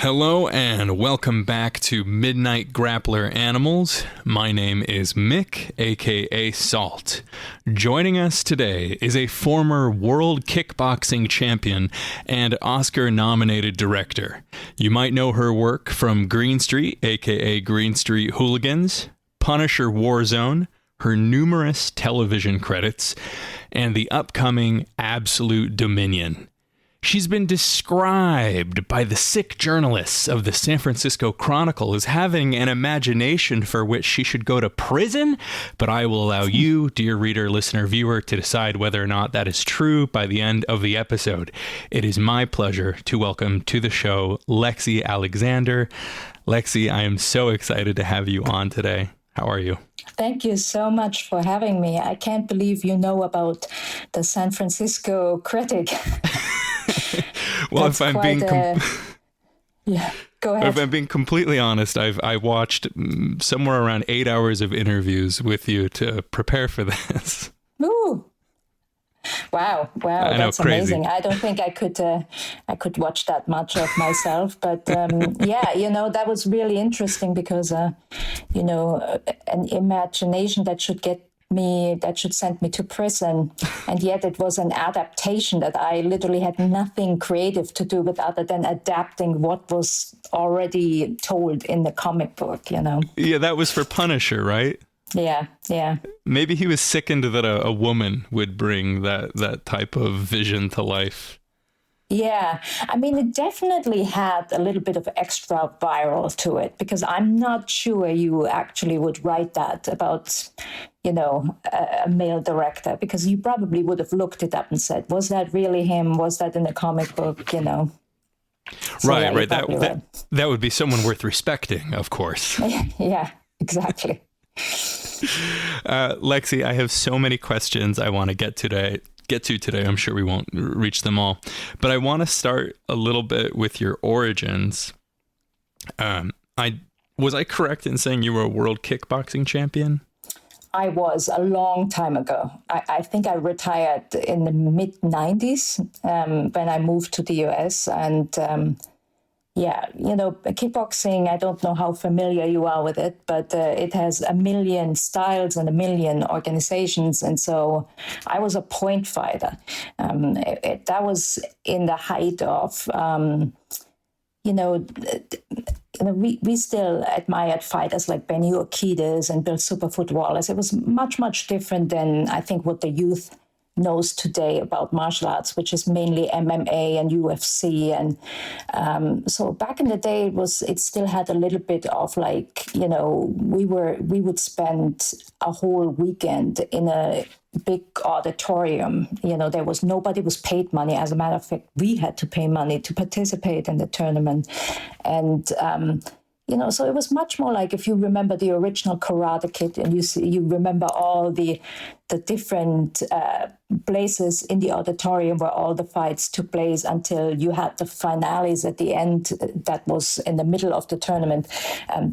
Hello and welcome back to Midnight Grappler Animals. My name is Mick, aka Salt. Joining us today is a former world kickboxing champion and Oscar-nominated director. You might know her work from Green Street, aka Green Street Hooligans, Punisher Warzone, her numerous television credits, and the upcoming Absolute Dominion. She's been described by the sick journalists of the San Francisco Chronicle as having an imagination for which she should go to prison, but I will allow you, dear reader, listener, viewer, to decide whether or not that is true by the end of the episode. It is my pleasure to welcome to the show Lexi Alexander. Lexi, I am so excited to have you on today. How are you? Thank you so much for having me. I can't believe you know about the San Francisco Critic. Well, if I'm being yeah, go ahead. If I'm being completely honest, I watched somewhere around 8 hours of interviews with you to prepare for this. Ooh. Wow, that's amazing. I don't think I could watch that much of myself, but yeah, that was really interesting because an imagination that should send me to prison, and yet it was an adaptation that I literally had nothing creative to do with other than adapting what was already told in the comic book. Yeah, that was for Punisher, right? Yeah. Maybe he was sickened that a woman would bring that type of vision to life. Yeah, I mean, it definitely had a little bit of extra viral to it, because I'm not sure you actually would write that about, a male director, because you probably would have looked it up and said, was that really him? Was that in the comic book? So, right. That would be someone worth respecting, of course. Yeah, exactly. Lexi, I have so many questions I want to get to today. I'm sure we won't reach them all, but I want to start a little bit with your origins. Was I correct in saying you were a world kickboxing champion? I was a long time ago. I think I retired in the mid-90s when I moved to the US. And yeah, kickboxing, I don't know how familiar you are with it, but it has a million styles and a million organizations. And so I was a point fighter. That was in the height of, we still admired fighters like Benny Urquidez and Bill Superfoot Wallace. It was much, much different than I think what the youth knows today about martial arts, which is mainly MMA and UFC. And so back in the day, it still had a little bit of we would spend a whole weekend in a big auditorium. Nobody was paid money. As a matter of fact, we had to pay money to participate in the tournament. And so it was much more like, if you remember the original Karate Kid, and you remember all the different places in the auditorium where all the fights took place until you had the finales at the end. That was in the middle of the tournament.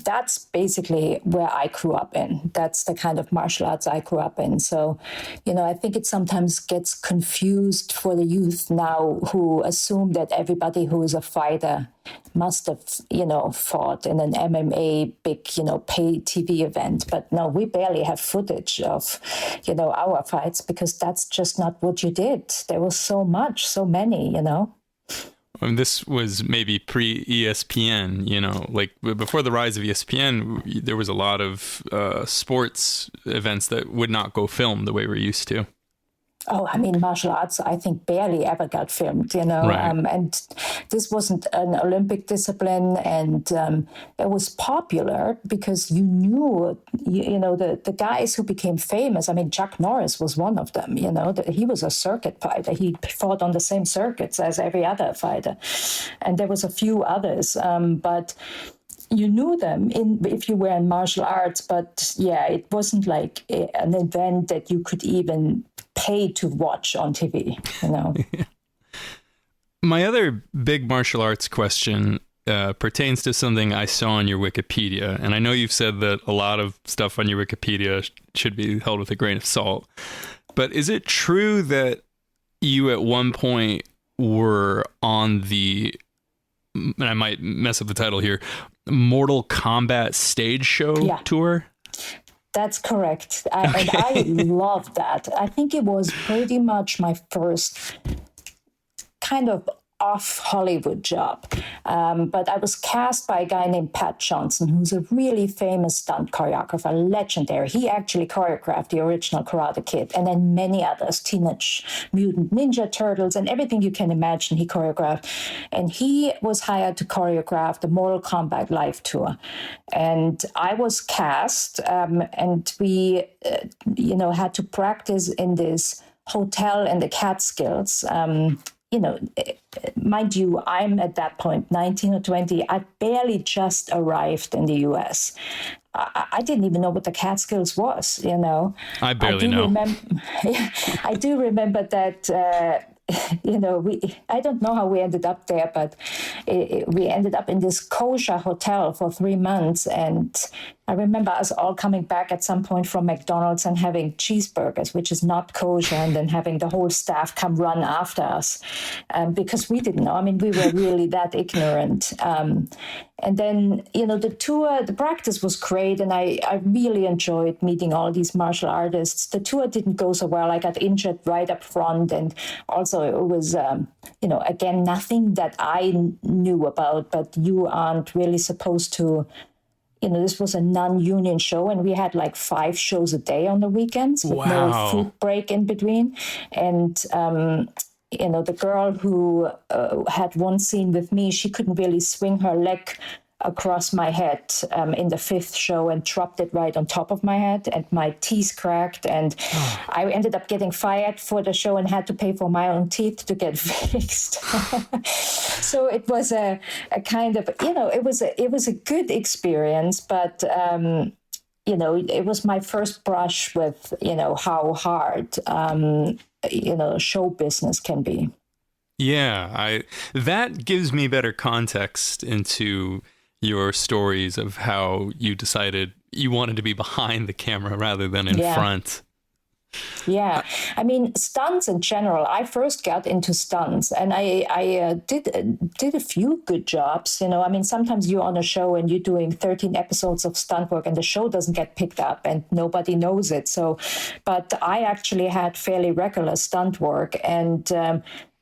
That's basically where I grew up in. That's the kind of martial arts I grew up in. So, I think it sometimes gets confused for the youth now, who assume that everybody who is a fighter must have, fought in an MMA big, pay TV event. But no, we barely have footage of, our fights, because that's just not what you did. There was so many. And this was maybe pre-ESPN, before the rise of ESPN, there was a lot of sports events that would not go film the way we're used to. Oh, I mean, martial arts, I think, barely ever got filmed, Right. And this wasn't an Olympic discipline, and it was popular because you knew, the guys who became famous. I mean, Chuck Norris was one of them, he was a circuit fighter. He fought on the same circuits as every other fighter. And there was a few others, but you knew them if you were in martial arts. But yeah, it wasn't like an event that you could even pay to watch on TV, My other big martial arts question pertains to something I saw on your Wikipedia. And I know you've said that a lot of stuff on your Wikipedia should be held with a grain of salt. But is it true that you at one point were on the and I might mess up the title here, Mortal Kombat stage show tour. That's correct. And I loved that. I think it was pretty much my first kind of off Hollywood job. But I was cast by a guy named Pat Johnson, who's a really famous stunt choreographer, legendary. He actually choreographed the original Karate Kid and then many others, Teenage Mutant Ninja Turtles and everything you can imagine he choreographed. And he was hired to choreograph the Mortal Kombat live tour. And I was cast and we, had to practice in this hotel in the Catskills. Mind you, I'm at that point 19 or 20. I barely just arrived in the U.S. I didn't even know what the Catskills was, I barely know. I do remember that, I don't know how we ended up there, but we ended up in this kosher hotel for 3 months. And I remember us all coming back at some point from McDonald's and having cheeseburgers, which is not kosher, and then having the whole staff come run after us because we didn't know. I mean, we were really that ignorant. And then, the practice was great, and I really enjoyed meeting all these martial artists. The tour didn't go so well. I got injured right up front, and also it was, again, nothing that I knew about, but you aren't really supposed to. This was a non-union show, and we had like 5 shows a day on the weekends with no food break in between. And, the girl who had one scene with me, she couldn't really swing her leg across my head in the 5th show and dropped it right on top of my head, and my teeth cracked, and I ended up getting fired for the show and had to pay for my own teeth to get fixed. So it was a kind of, it was a good experience, but it was my first brush with, how hard, show business can be. Yeah, that gives me better context into your stories of how you decided you wanted to be behind the camera rather than in front. Yeah, I mean, stunts in general. I first got into stunts, and I did a few good jobs. I mean, sometimes you're on a show and you're doing 13 episodes of stunt work, and the show doesn't get picked up, and nobody knows it. So, but I actually had fairly regular stunt work, and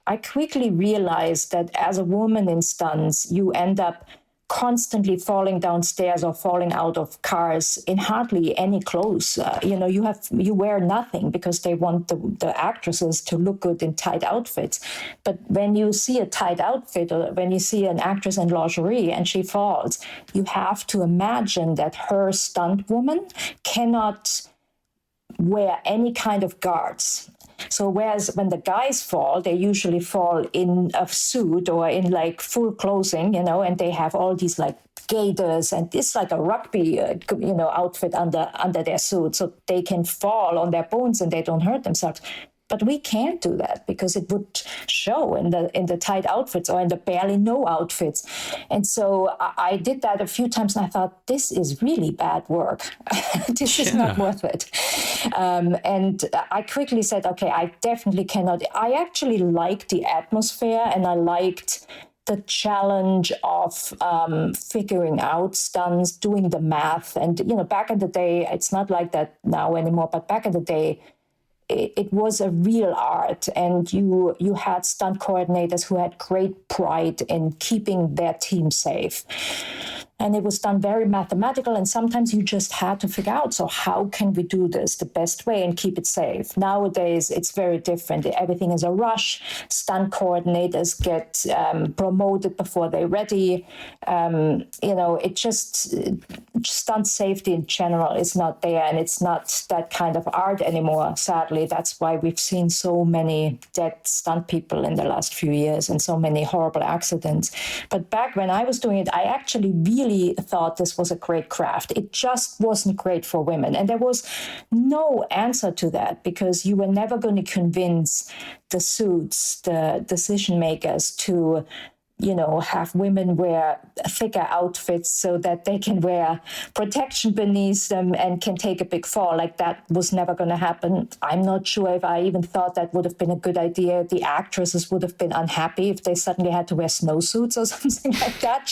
I quickly realized that as a woman in stunts, you end up constantly falling downstairs or falling out of cars in hardly any clothes. You wear nothing because they want the actresses to look good in tight outfits. But when you see a tight outfit, or when you see an actress in lingerie and she falls, you have to imagine that her stunt woman cannot wear any kind of guards. So whereas when the guys fall, they usually fall in a suit or in like full clothing, and they have all these like gaiters, and it's like a rugby, outfit under their suit, so they can fall on their bones and they don't hurt themselves. But we can't do that because it would show in the tight outfits or in the barely no outfits. And so I did that a few times, and I thought, this is really bad work. This is not worth it. And I quickly said, okay, I definitely cannot. I actually liked the atmosphere, and I liked the challenge of figuring out stunts, doing the math. And, back in the day, it's not like that now anymore, but back in the day, it was a real art, and you had stunt coordinators who had great pride in keeping their team safe. And it was done very mathematical, and sometimes you just had to figure out, so how can we do this the best way and keep it safe? Nowadays, it's very different. Everything is a rush. Stunt coordinators get promoted before they're ready. Stunt safety in general is not there, and it's not that kind of art anymore, sadly. That's why we've seen so many dead stunt people in the last few years and so many horrible accidents. But back when I was doing it, I actually really thought this was a great craft. It just wasn't great for women. And there was no answer to that, because you were never going to convince the suits, the decision makers, to have women wear thicker outfits so that they can wear protection beneath them and can take a big fall. Like, that was never going to happen. I'm not sure if I even thought that would have been a good idea. The actresses would have been unhappy if they suddenly had to wear snowsuits or something like that, I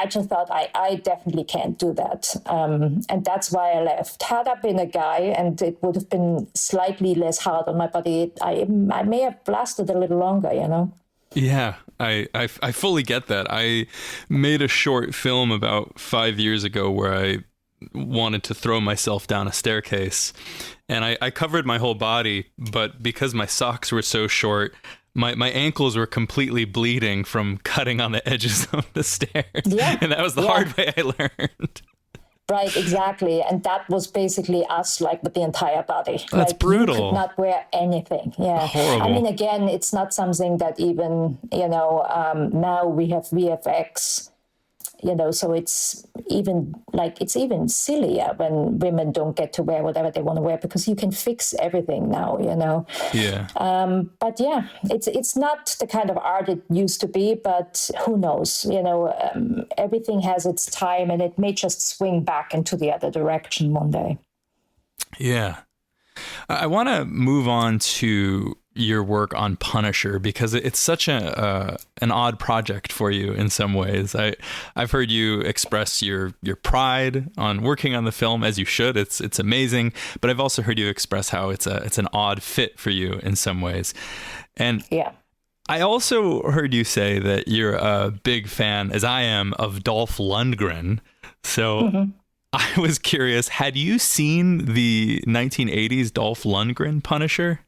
just thought I definitely can't do that. And that's why I left. Had I been a guy and it would have been slightly less hard on my body, I may have lasted a little longer, Yeah, I fully get that. I made a short film about 5 years ago where I wanted to throw myself down a staircase, and I covered my whole body, but because my socks were so short, my ankles were completely bleeding from cutting on the edges of the stairs. Yeah. And that was the hard way I learned. Right, exactly. And that was basically us, like, with the entire body. That's brutal. You could not wear anything. Yeah. Horrible. I mean, again, it's not something that even, now we have VFX, so it's even sillier when women don't get to wear whatever they want to wear, because you can fix everything now, Yeah. But yeah, it's not the kind of art it used to be, but who knows, everything has its time, and it may just swing back into the other direction one day. Yeah. I want to move on to your work on Punisher, because it's such an odd project for you in some ways. I've heard you express your pride on working on the film, as you should. It's amazing, but I've also heard you express how it's an odd fit for you in some ways. And yeah. I also heard you say that you're a big fan, as I am, of Dolph Lundgren. So I was curious, had you seen the 1980s Dolph Lundgren Punisher?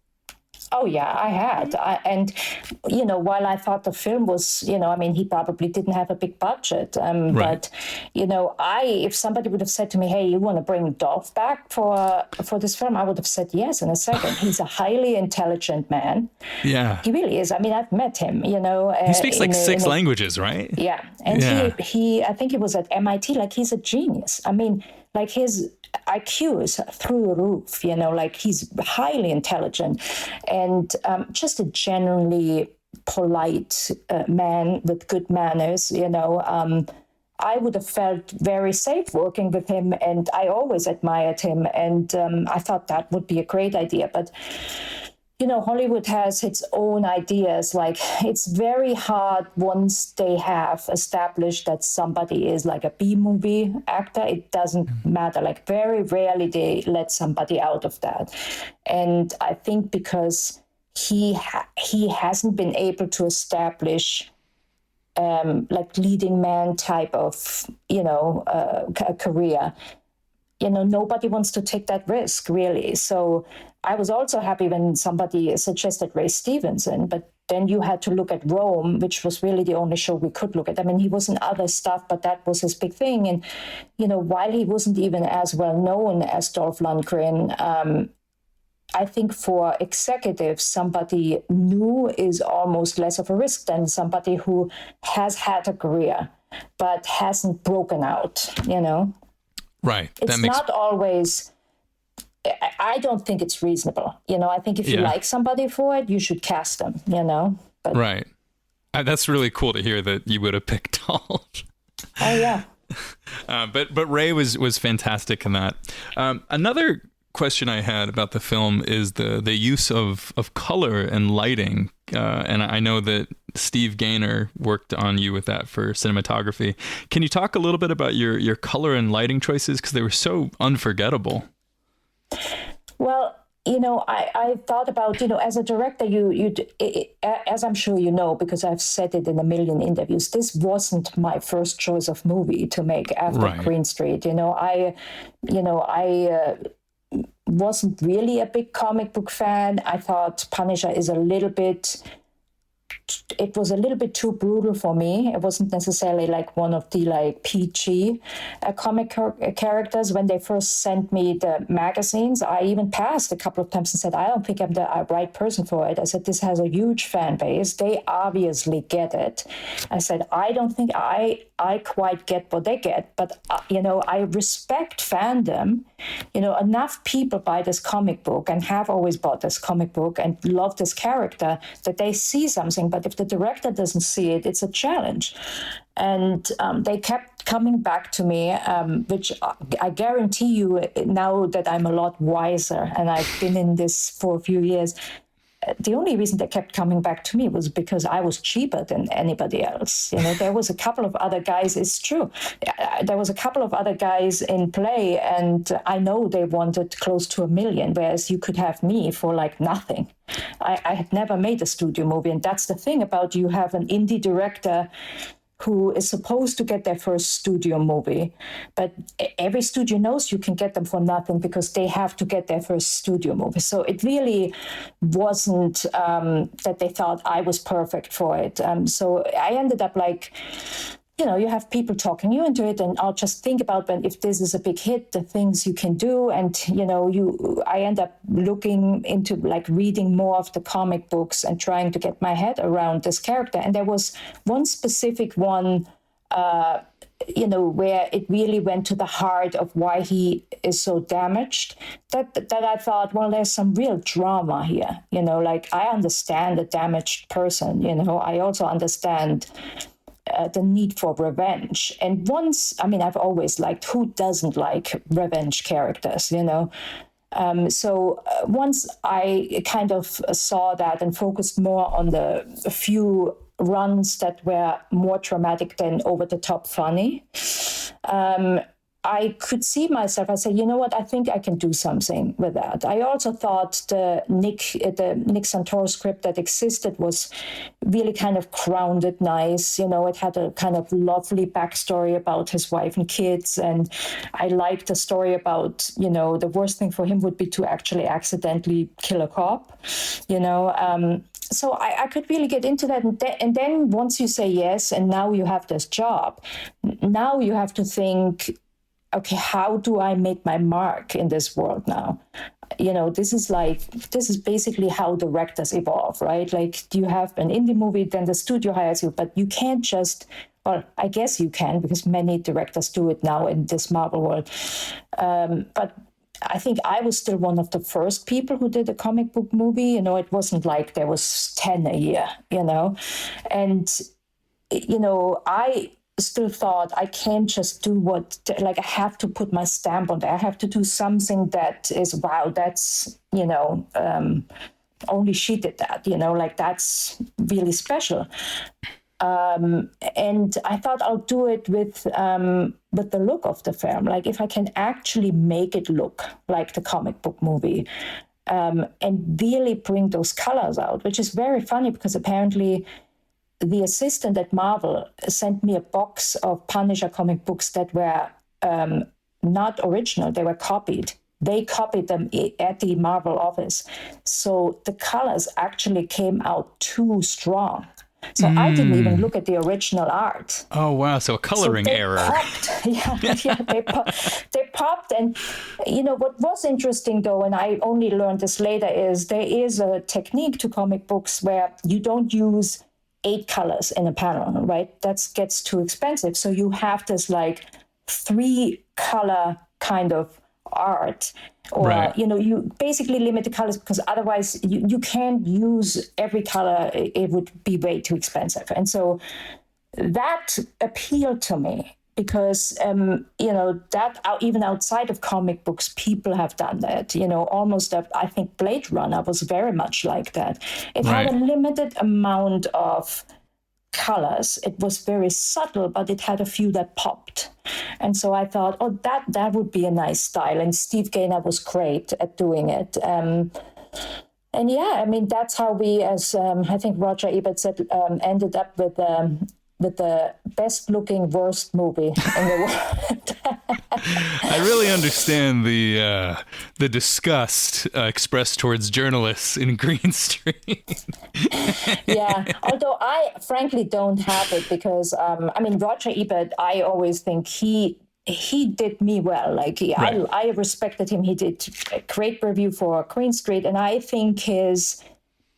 Oh, yeah, I had. And while I thought the film was, he probably didn't have a big budget. Right. But, if somebody would have said to me, hey, you want to bring Dolph back for this film, I would have said yes in a second. He's a highly intelligent man. Yeah. He really is. I mean, I've met him, He speaks like six languages, right? Yeah. And he I think he was at MIT. Like, he's a genius. I mean, like, his IQ is through the roof, like, he's highly intelligent and just a genuinely polite man with good manners, I would have felt very safe working with him, and I always admired him, and I thought that would be a great idea. But Hollywood has its own ideas. Like, it's very hard once they have established that somebody is like a B-movie actor. It doesn't matter. Like, very rarely they let somebody out of that. And I think because he hasn't been able to establish like leading man type of, career. Nobody wants to take that risk, really. So I was also happy when somebody suggested Ray Stevenson, but then you had to look at Rome, which was really the only show we could look at. I mean, he was in other stuff, but that was his big thing. And, while he wasn't even as well known as Dolph Lundgren, I think for executives, somebody new is almost less of a risk than somebody who has had a career but hasn't broken out, Right. It's not always, I don't think it's reasonable. I think if you like somebody for it, you should cast them, But, right. That's really cool to hear that you would have picked Dolph. Oh, yeah. But Ray was fantastic in that. Another question I had about the film is the use of color and lighting. And I know that Steve Gaynor worked on you with that for cinematography. Can you talk a little bit about your color and lighting choices? Because they were so unforgettable. Well, I thought about, as a director, as I'm sure you know, because I've said it in a million interviews, this wasn't my first choice of movie to make after Green Street. I wasn't really a big comic book fan. I thought Punisher is it was a little bit too brutal for me. It wasn't necessarily like one of the PG comic characters. When they first sent me the magazines, I even passed a couple of times and said, I don't think I'm the right person for it. I said, this has a huge fan base. They obviously get it. I said, I don't think I quite get what they get, but I respect fandom. Enough people buy this comic book and have always bought this comic book and love this character that they see something. But if if the director doesn't see it, it's a challenge. And they kept coming back to me, which I guarantee you now that I'm a lot wiser and I've been in this for a few years, the only reason they kept coming back to me was because I was cheaper than anybody else. There was a couple of other guys, it's true. There was a couple of other guys in play, and I know they wanted close to $1 million, whereas you could have me for like nothing. I had never made a studio movie, and that's the thing about you have an indie director who is supposed to get their first studio movie. But every studio knows you can get them for nothing because they have to get their first studio movie. So it really wasn't that they thought I was perfect for it. So I ended up like, you have people talking you into it, and I'll just think about when, if this is a big hit, the things you can do. And, I end up looking into like reading more of the comic books and trying to get my head around this character. And there was one specific one, where it really went to the heart of why he is so damaged, that I thought, well, there's some real drama here. Like I understand a damaged person, I also understand the need for revenge. And I've always liked, who doesn't like revenge characters, So once I kind of saw that and focused more on the few runs that were more dramatic than over the top funny, I could see myself. I said, you know what? I think I can do something with that. I also thought the Nick Santoro script that existed was really kind of grounded, nice. It had a kind of lovely backstory about his wife and kids, and I liked the story about the worst thing for him would be to actually accidentally kill a cop. So I could really get into that. And then once you say yes, and now you have this job, now you have to think, okay, how do I make my mark in this world now? This is basically how directors evolve, right? Like you have an indie movie, then the studio hires you, but you can't just, well, I guess you can, because many directors do it now in this Marvel world. But I think I was still one of the first people who did a comic book movie. It wasn't like there was 10 a year, and, I still thought I can't just do I have to put my stamp on that. I have to do something that is, wow, that's, only she did that, like that's really special. And I thought I'll do it with the look of the film. Like if I can actually make it look like the comic book movie, and really bring those colors out, which is very funny because apparently the assistant at Marvel sent me a box of Punisher comic books that were not original. They were copied. They copied them at the Marvel office. So the colors actually came out too strong. So I didn't even look at the original art. Oh, wow. So a coloring error. Popped. They popped. And, what was interesting, though, and I only learned this later, is there is a technique to comic books where you don't use 8 colors in a panel, right? That gets too expensive. So you have this like 3 color kind of art, or right. You basically limit the colors because otherwise you can't use every color. It would be way too expensive. And so that appealed to me because that even outside of comic books, people have done that. Almost I think Blade Runner was very much like that. It right. had a limited amount of colors. It was very subtle, but it had a few that popped. And so I thought, that would be a nice style. And Steve Gaynor was great at doing it. And that's how we, as I think Roger Ebert said, ended up with the best looking worst movie in the world. I really understand the disgust expressed towards journalists in Green Street. Yeah, although I frankly don't have it because Roger Ebert, I always think he did me well. Like right. I respected him. He did a great review for Green Street, and I think his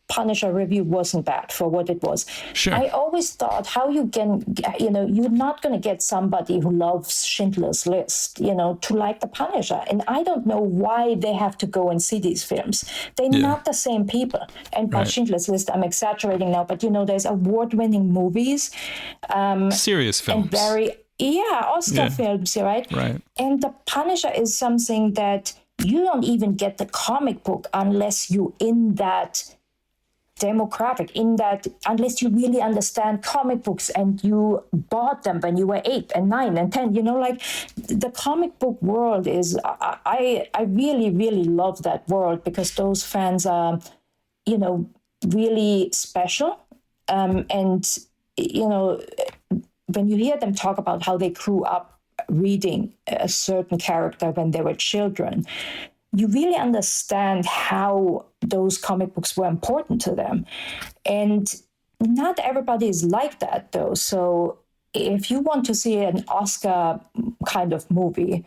Punisher review wasn't bad for what it was. Sure. I always thought how you can, you're not going to get somebody who loves Schindler's List, to like the Punisher. And I don't know why they have to go and see these films. They're not the same people. And by Schindler's List, I'm exaggerating now, but there's award-winning movies. Serious films. And Oscar films, right? Right. And the Punisher is something that you don't even get the comic book unless you're in that demographic, unless you really understand comic books and you bought them when you were 8 and 9 and 10, the comic book world is, I really, really love that world because those fans are, really special. And, when you hear them talk about how they grew up reading a certain character when they were children, you really understand how those comic books were important to them. And not everybody is like that, though. So if you want to see an Oscar kind of movie,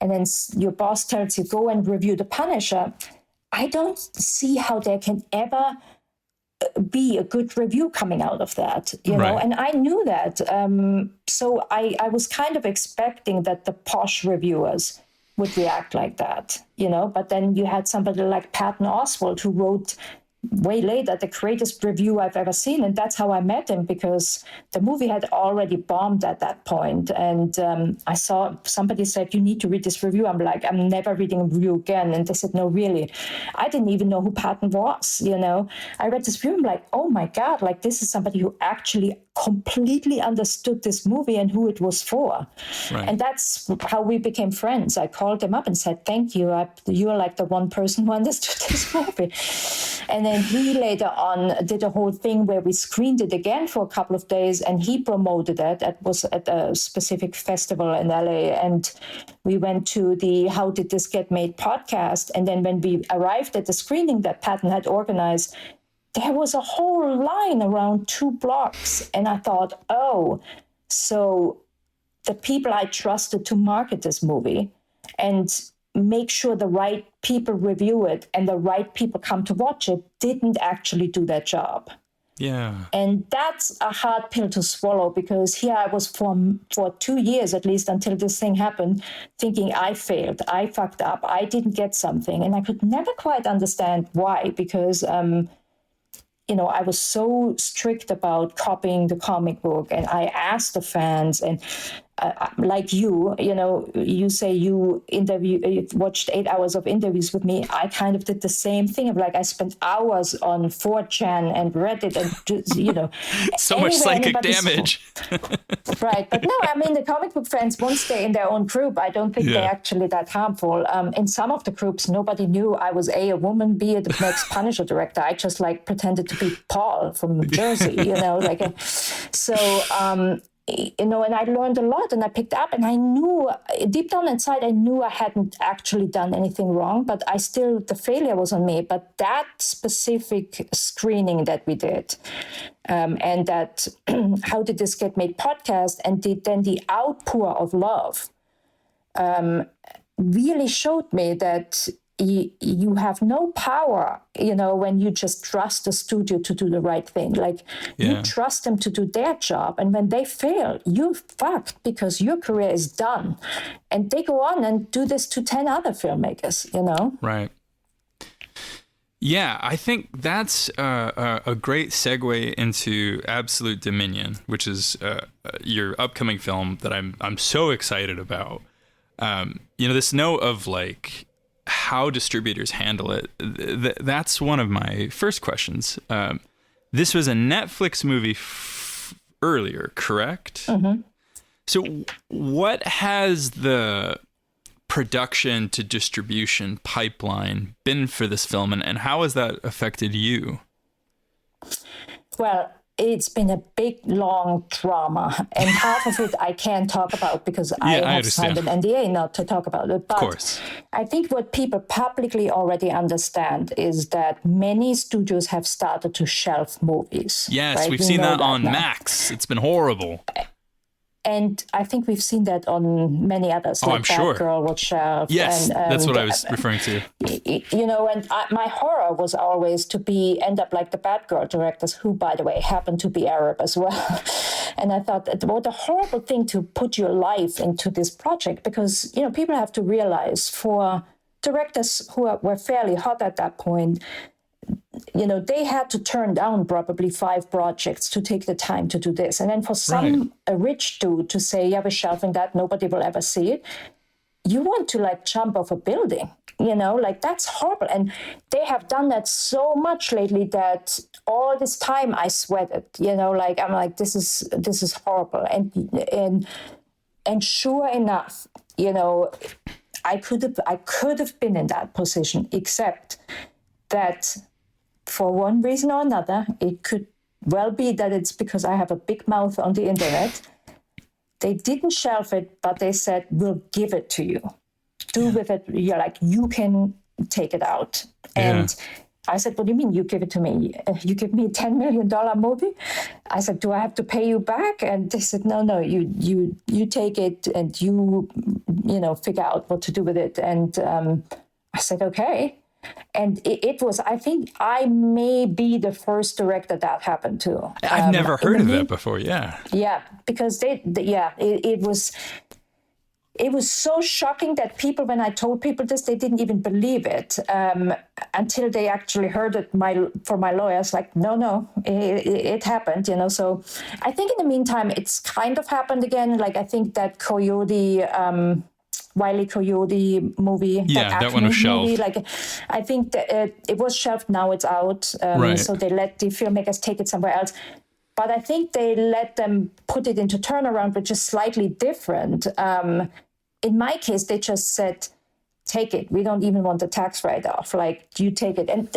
and then your boss tells you, go and review The Punisher, I don't see how there can ever be a good review coming out of that, know, and I knew that. So I was kind of expecting that the posh reviewers would react like that, but then you had somebody like Patton Oswalt who wrote way later the greatest review I've ever seen. And that's how I met him, because the movie had already bombed at that point. And I saw somebody said, you need to read this review. I'm like, I'm never reading a review again. And they said, no, really. I didn't even know who Patton was, I read this review, I'm like, oh my God, like this is somebody who actually completely understood this movie and who it was for. Right. And that's how we became friends. I called him up and said, thank you. You're like the one person who understood this movie. And then he later on did a whole thing where we screened it again for a couple of days, and he promoted it. It was at a specific festival in LA. And we went to the How Did This Get Made podcast. And then when we arrived at the screening that Patton had organized, there was a whole line around 2 blocks. And I thought, oh, so the people I trusted to market this movie and make sure the right people review it and the right people come to watch it didn't actually do their job. Yeah. And that's a hard pill to swallow, because here I was for 2 years at least until this thing happened, thinking I failed, I fucked up, I didn't get something. And I could never quite understand why, because I was so strict about copying the comic book, and I asked the fans, and like you say you watched 8 hours of interviews with me. I kind of did the same thing. Of like, I spent hours on 4chan and Reddit and so much psychic damage. Right, but no, I mean the comic book fans, once they're in their own group, I don't think they're actually that harmful. In some of the groups, nobody knew I was a woman, B, the next Punisher director. I just pretended to be Paul from New Jersey, and I learned a lot, and I picked up, and I knew deep down inside, I knew I hadn't actually done anything wrong, but the failure was on me. But that specific screening that we did, and that How Did This Get Made podcast, and then the outpour of love, really showed me that you have no power, when you just trust the studio to do the right thing. You trust them to do their job. And when they fail, you're fucked, because your career is done. And they go on and do this to 10 other filmmakers, Right. Yeah, I think that's a great segue into Absolute Dominion, which is your upcoming film that I'm so excited about. This note of how distributors handle it, that's one of my first questions. This was a Netflix movie earlier, correct? Mm-hmm. So what has the production to distribution pipeline been for this film, and how has that affected you? Well, it's been a big, long drama, and half of it I can't talk about because I have signed an NDA not to talk about it. But of course. I think what people publicly already understand is that many studios have started to shelf movies. Yes, right? we've seen that on Max. It's been horrible. And I think we've seen that on many others, I'm like sure. Batgirl was shelved. Yes, and, that's what I was referring to. And my horror was always to end up like the Batgirl directors, who, by the way, happen to be Arab as well. And I thought, what a horrible thing to put your life into this project, because, people have to realize, for directors who were fairly hot at that point, they had to turn down probably 5 projects to take the time to do this. And then for a rich dude to say, yeah, we're shelving that, nobody will ever see it. You want to jump off a building, that's horrible. And they have done that so much lately that all this time I sweated, I'm like, this is horrible. And sure enough, I could have been in that position, except that for one reason or another, it could well be that it's because I have a big mouth on the internet. They didn't shelve it, but they said, we'll give it to you. Do with it. You can take it out. And I said, what do you mean you give it to me? You give me a $10 million movie? I said, do I have to pay you back? And they said, no, you take it and you figure out what to do with it. And I said, okay. And it was, I think I may be the first director that happened to. I've never heard of that before. Yeah. Yeah, because it was so shocking that people, when I told people this, they didn't even believe it until they actually heard it from my lawyers. Like, no, it happened, So I think in the meantime, it's kind of happened again. Like, I think that Wile E. Coyote movie, that one was shelved. Movie, I think that it was shelved. Now it's out, so they let the filmmakers take it somewhere else. But I think they let them put it into turnaround, which is slightly different. In my case, they just said, take it. We don't even want the tax write-off. You take it. And,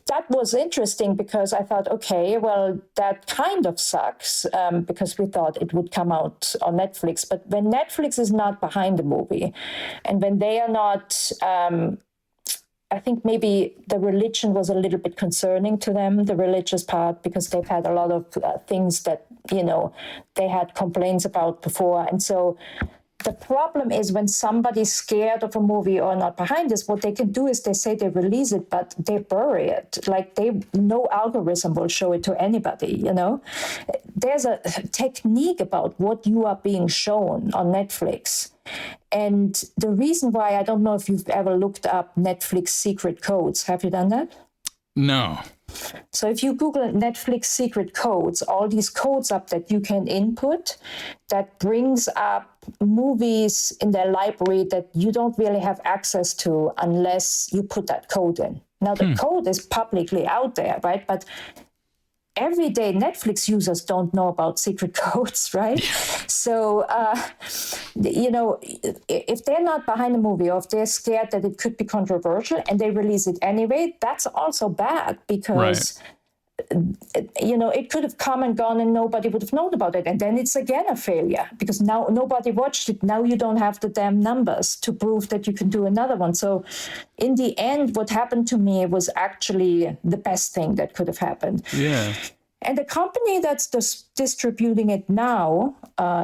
that was interesting because I thought, okay, well, that kind of sucks because we thought it would come out on Netflix. But when Netflix is not behind the movie and when they are not... I think maybe the religion was a little bit concerning to them, the religious part, because they've had a lot of things that, they had complaints about before. And so the problem is when somebody's scared of a movie or not behind this, what they can do is they say they release it, but they bury it. No algorithm will show it to anybody, There's a technique about what you are being shown on Netflix. And the reason why, I don't know if you've ever looked up Netflix secret codes. Have you done that? No. So if you Google Netflix secret codes, all these codes up that you can input, that brings up movies in their library that you don't really have access to unless you put that code in. Now, the code is publicly out there, right? But everyday Netflix users don't know about secret codes, right? So, if they're not behind the movie or if they're scared that it could be controversial and they release it anyway, that's also bad because, it could have come and gone and nobody would have known about it. And then it's again a failure because now nobody watched it. Now you don't have the damn numbers to prove that you can do another one. So in the end, what happened to me was actually the best thing that could have happened. Yeah. And the company that's distributing it now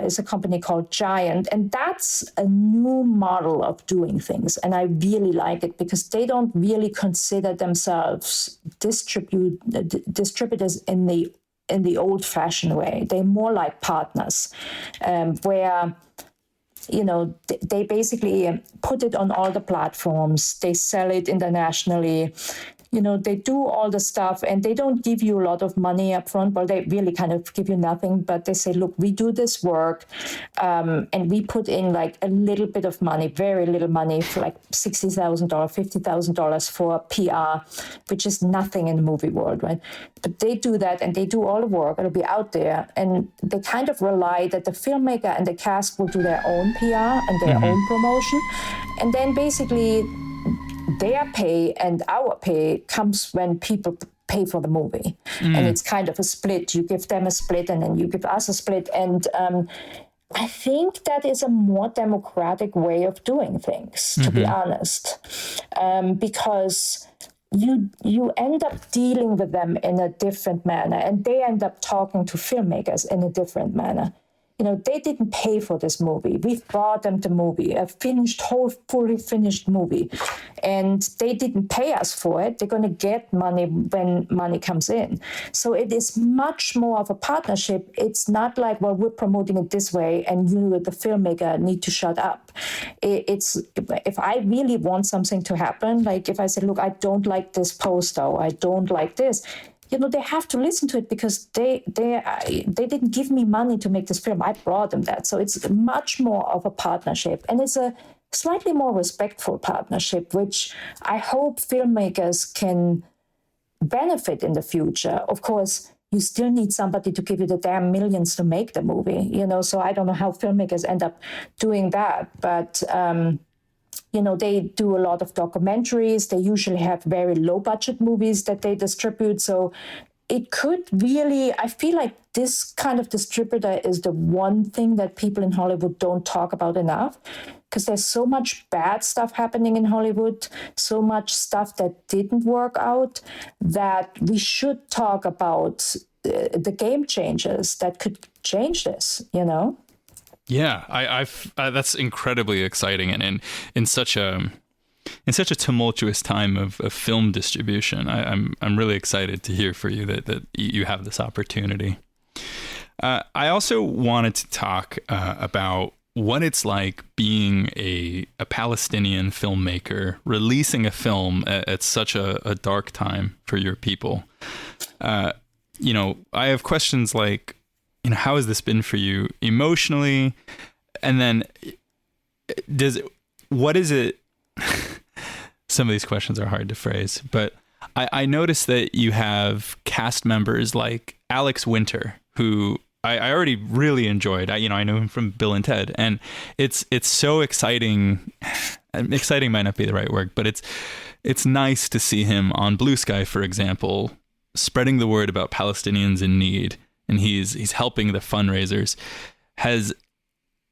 is a company called Giant. And that's a new model of doing things. And I really like it because they don't really consider themselves distributors in the old-fashioned way. They're more like partners where... they basically put it on all the platforms. They sell it internationally. They do all the stuff and they don't give you a lot of money up front. Well, they really kind of give you nothing, but they say, look, we do this work and we put in a little bit of money, very little money for $60,000, $50,000 for PR, which is nothing in the movie world, right? But they do that and they do all the work. It'll be out there. And they kind of rely that the filmmaker and the cast will do their own PR and their own promotion. And then basically... their pay and our pay comes when people pay for the movie. And it's kind of a split. You give them a split and then you give us a split. And I think that is a more democratic way of doing things, to be honest, because you end up dealing with them in a different manner and they end up talking to filmmakers in a different manner. they didn't pay for this movie. We've brought them the movie, a fully finished movie, and they didn't pay us for it. They're going to get money when money comes in. So it is much more of a partnership. It's not like, well, we're promoting it this way and you, the filmmaker, need to shut up. It's, if I really want something to happen, like if I say, look, I don't like this poster, or I don't like this, they have to listen to it, because they didn't give me money to make this film. I brought them that. So it's much more of a partnership, and it's a slightly more respectful partnership, which I hope filmmakers can benefit in the future. Of course, you still need somebody to give you the damn millions to make the movie, so I don't know how filmmakers end up doing that, but they do a lot of documentaries. They usually have very low budget movies that they distribute. So it could really, I feel like this kind of distributor is the one thing that people in Hollywood don't talk about enough, because there's so much bad stuff happening in Hollywood, so much stuff that didn't work out, that we should talk about the game changers that could change this, Yeah, I've that's incredibly exciting, and in such a tumultuous time of film distribution, I'm really excited to hear for you that you have this opportunity. I also wanted to talk about what it's like being a Palestinian filmmaker, releasing a film at such a dark time for your people. I have questions like, how has this been for you emotionally? And then what is it? Some of these questions are hard to phrase, but I noticed that you have cast members like Alex Winter, who I already really enjoyed. I know him from Bill and Ted, and it's so exciting. Exciting might not be the right word, but it's nice to see him on Bluesky, for example, spreading the word about Palestinians in need. And he's helping the fundraisers. Has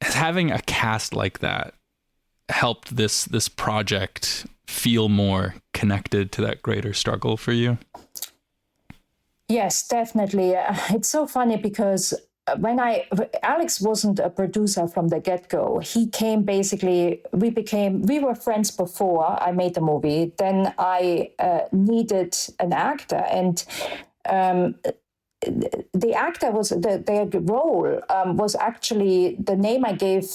having a cast like that helped this project feel more connected to that greater struggle for you? Yes, definitely. It's so funny because Alex wasn't a producer from the get-go. He came we were friends before I made the movie. Then I needed an actor, and the actor their role was actually, the name I gave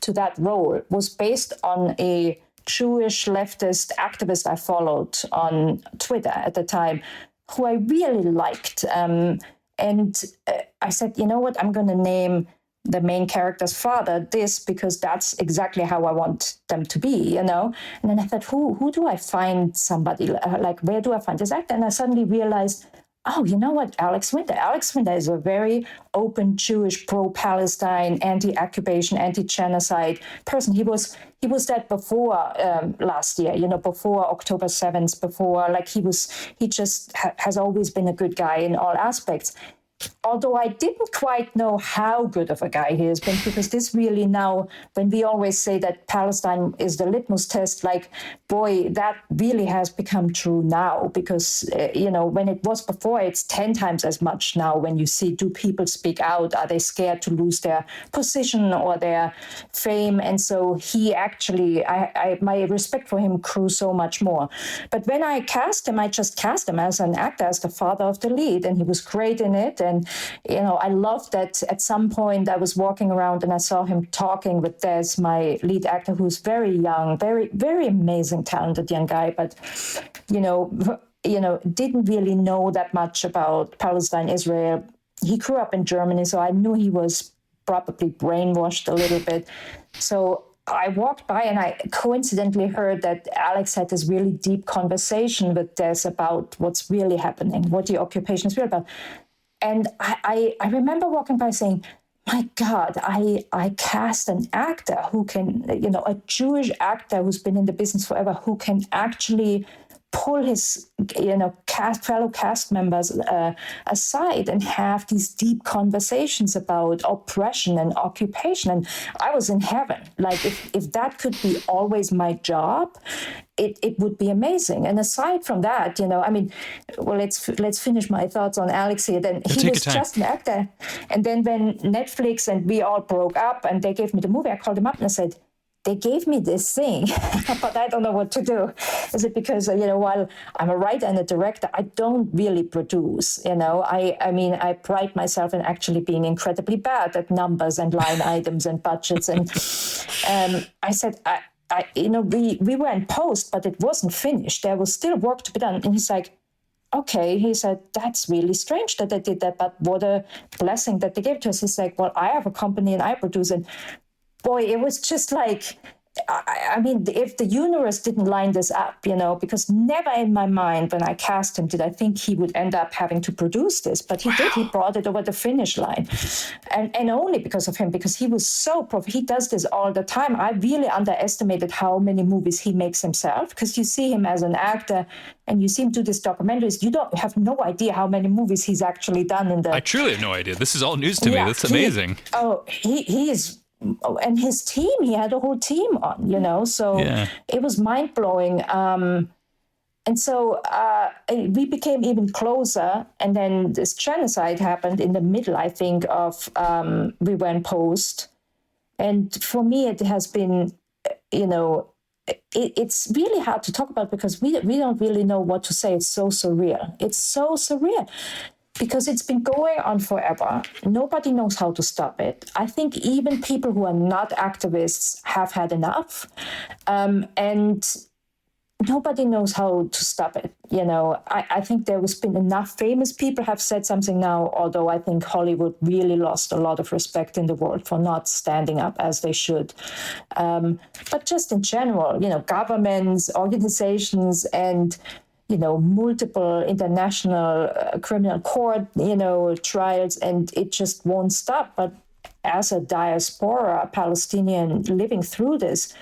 to that role was based on a Jewish leftist activist I followed on Twitter at the time, who I really liked. And I said, you know what, I'm going to name the main character's father this, because that's exactly how I want them to be, And then I thought, who do I find somebody, like, where do I find this actor? And I suddenly realized, oh, you know what, Alex Winter. Alex Winter is a very open Jewish, pro-Palestine, anti-occupation, anti-genocide person. He was that before last year, before October 7th, before, like, he just has always been a good guy in all aspects. Although I didn't quite know how good of a guy he is, because this really now, when we always say that Palestine is the litmus test, like, boy, that really has become true now, because, when it was before, it's 10 times as much now. When you see, do people speak out? Are they scared to lose their position or their fame? And so he actually, my respect for him grew so much more. But when I cast him, I just cast him as an actor, as the father of the lead, and he was great in it. And, I loved that at some point I was walking around and I saw him talking with Des, my lead actor, who's very young, very, very amazing, talented young guy, but, didn't really know that much about Palestine, Israel. He grew up in Germany, so I knew he was probably brainwashed a little bit. So I walked by and I coincidentally heard that Alex had this really deep conversation with Des about what's really happening, what the occupation is really about. And I remember walking by saying, my God, I cast an actor who can, a Jewish actor who's been in the business forever, who can actually pull his, fellow cast members aside and have these deep conversations about oppression and occupation. And I was in heaven. Like, if that could be always my job, it would be amazing. And aside from that, I mean, well, let's finish my thoughts on Alex here. Then he was just an actor. And then when Netflix and we all broke up and they gave me the movie, I called him up and I said, they gave me this thing, but I don't know what to do. Is it because, while I'm a writer and a director, I don't really produce, I mean, I pride myself in actually being incredibly bad at numbers and line items and budgets. And I said, we were in post, but it wasn't finished. There was still work to be done. And he's like, okay, he said, that's really strange that they did that, but what a blessing that they gave to us. He's like, well, I have a company and I produce it. Boy, it was just like, I mean, if the universe didn't line this up, because never in my mind when I cast him did I think he would end up having to produce this, but he did. He brought it over the finish line, and only because of him, because he was so he does this all the time. I really underestimated how many movies he makes himself, because you see him as an actor and you see him do these documentaries. You don't have no idea how many movies he's actually done I truly have no idea. This is all news to me. That's amazing. He is. And his team, he had a whole team on, so it was mind-blowing. And so we became even closer. And then this genocide happened in the middle, I think, of we were in post. And for me, it has been, it's really hard to talk about because we don't really know what to say. It's so surreal. It's so surreal. Because it's been going on forever. Nobody knows how to stop it. I think even people who are not activists have had enough. And nobody knows how to stop it. I think there has been enough famous people have said something now, although I think Hollywood really lost a lot of respect in the world for not standing up as they should. But just in general, governments, organizations, and multiple international criminal court, trials, and it just won't stop. But as a diaspora Palestinian living through this,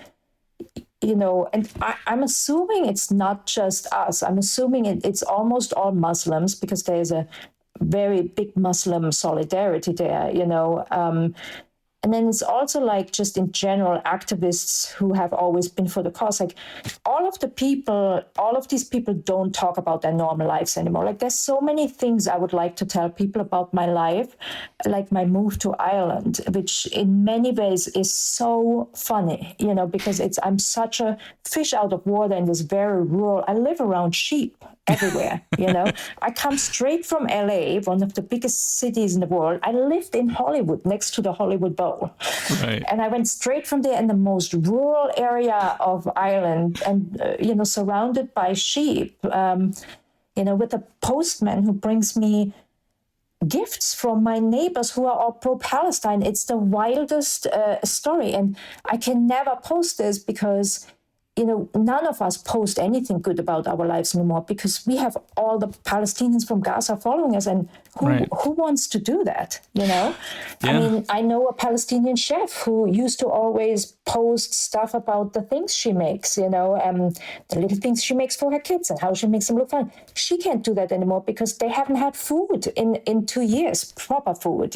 and I'm assuming it's not just us. I'm assuming it's almost all Muslims, because there's a very big Muslim solidarity there, And then it's also like just in general activists who have always been for the cause. Like all of these people don't talk about their normal lives anymore. Like there's so many things I would like to tell people about my life, like my move to Ireland, which in many ways is so funny, because I'm such a fish out of water in this very rural. I live around sheep everywhere, I come straight from LA, one of the biggest cities in the world. I lived in Hollywood, next to the Hollywood Bowl. Right. And I went straight from there in the most rural area of Ireland and, surrounded by sheep, with a postman who brings me gifts from my neighbors who are all pro-Palestine. It's the wildest story. And I can never post this because none of us post anything good about our lives anymore, because we have all the Palestinians from Gaza following us, and who wants to do that? Yeah. I mean, I know a Palestinian chef who used to always post stuff about the things she makes, the little things she makes for her kids and how she makes them look fun. She can't do that anymore because they haven't had food in 2 years, proper food,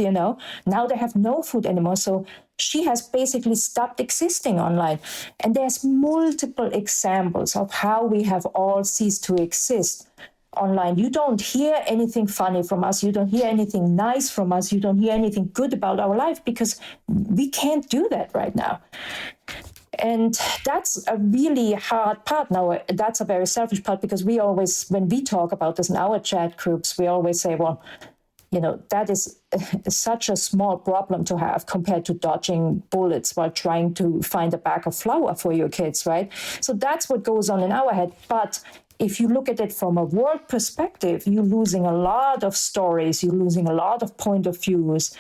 Now they have no food anymore. So she has basically stopped existing online. And there's multiple examples of how we have all ceased to exist online. You don't hear anything funny from us. You don't hear anything nice from us. You don't hear anything good about our life because we can't do that right now. And that's a really hard part. Now, that's a very selfish part, because we always, when we talk about this in our chat groups, we always say, well, that is such a small problem to have compared to dodging bullets while trying to find a bag of flour for your kids, right? So that's what goes on in our head. But if you look at it from a world perspective, you're losing a lot of stories, you're losing a lot of point of views.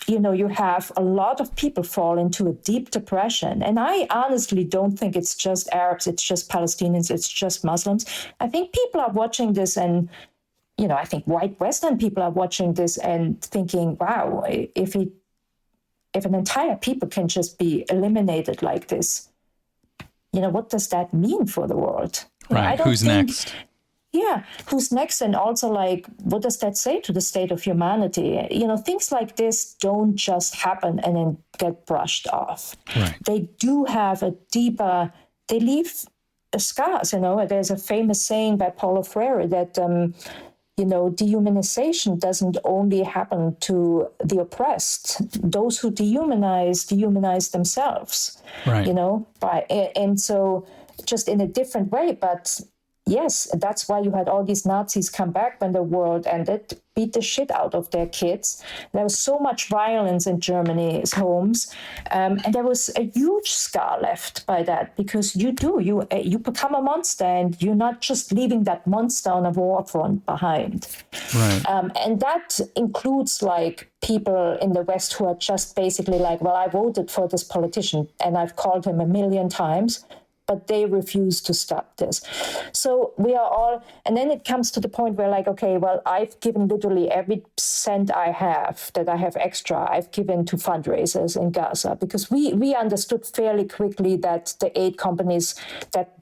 You have a lot of people fall into a deep depression. And I honestly don't think it's just Arabs, it's just Palestinians, it's just Muslims. I think people are watching this and I think white Western people are watching this and thinking, wow, if an entire people can just be eliminated like this, what does that mean for the world? Right. Who's next? Yeah. Who's next? And also, like, what does that say to the state of humanity? Things like this don't just happen and then get brushed off. Right. They do have they leave scars. There's a famous saying by Paulo Freire that dehumanization doesn't only happen to the oppressed. Those who dehumanize themselves. Right. And so just in a different way, but. Yes, that's why you had all these Nazis come back when the war ended, beat the shit out of their kids. There was so much violence in Germany's homes, and there was a huge scar left by that, because you become a monster, and you're not just leaving that monster on a war front behind. Right. And that includes like people in the West who are just basically like, well, I voted for this politician and I've called him a million times, but they refuse to stop this. So we are all, and then it comes to the point where like, okay, well, I've given literally every cent I have that I have extra, I've given to fundraisers in Gaza, because we understood fairly quickly that the aid companies that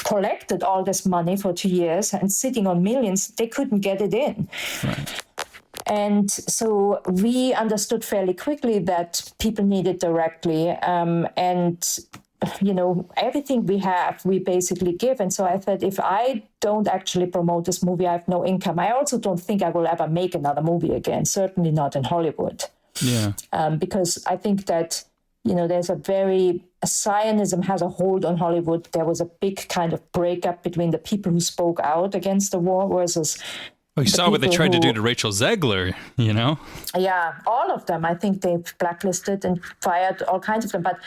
collected all this money for 2 years and sitting on millions, they couldn't get it in. Right. And so we understood fairly quickly that people need it directly. And everything we have, we basically give. And so I thought, if I don't actually promote this movie, I have no income. I also don't think I will ever make another movie again, certainly not in Hollywood. Yeah. Because I think that, there's Zionism has a hold on Hollywood. There was a big kind of breakup between the people who spoke out against the war versus... Well, you saw what they tried to do to Rachel Zegler, Yeah, all of them. I think they've blacklisted and fired all kinds of them. But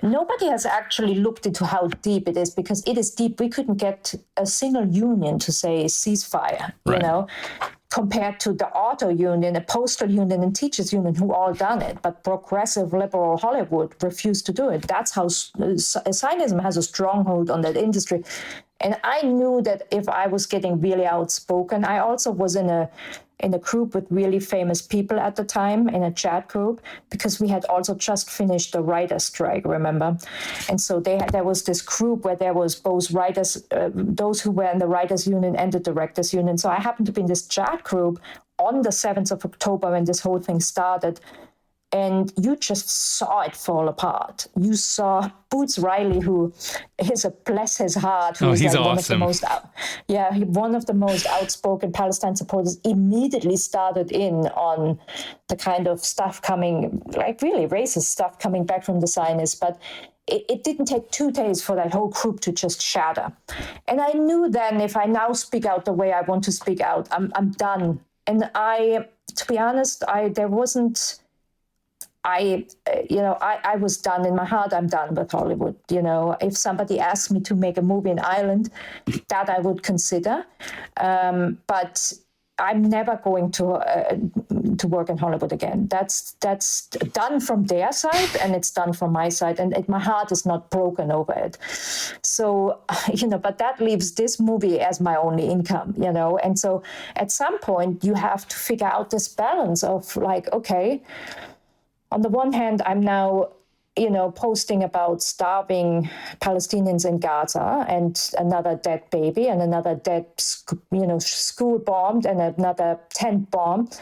nobody has actually looked into how deep it is, because it is deep. We couldn't get a single union to say ceasefire, right. Compared to the auto union, a postal union, and teachers union, who all done it. But progressive liberal Hollywood refused to do it. That's how Zionism has a stronghold on that industry. And I knew that if I was getting really outspoken, I also was in a group with really famous people at the time, in a chat group, because we had also just finished the writer's strike, remember? And so there was this group where there was both writers, those who were in the writers union and the directors union. So I happened to be in this chat group on the 7th of October when this whole thing started. And you just saw it fall apart. You saw Boots Riley, who is bless his heart, who is he's like awesome. one of the most outspoken Palestine supporters, immediately started in on the kind of stuff coming, like really racist stuff coming back from the Zionists. But it didn't take 2 days for that whole group to just shatter. And I knew then, if I now speak out the way I want to speak out, I'm done. And to be honest, I was done in my heart. I'm done with Hollywood. If somebody asked me to make a movie in Ireland, that I would consider. But I'm never going to work in Hollywood again. That's done from their side, and it's done from my side, and my heart is not broken over it. So, but that leaves this movie as my only income, And so at some point you have to figure out this balance of like, okay, on the one hand, I'm now, posting about starving Palestinians in Gaza and another dead baby and another dead, school bombed and another tent bombed.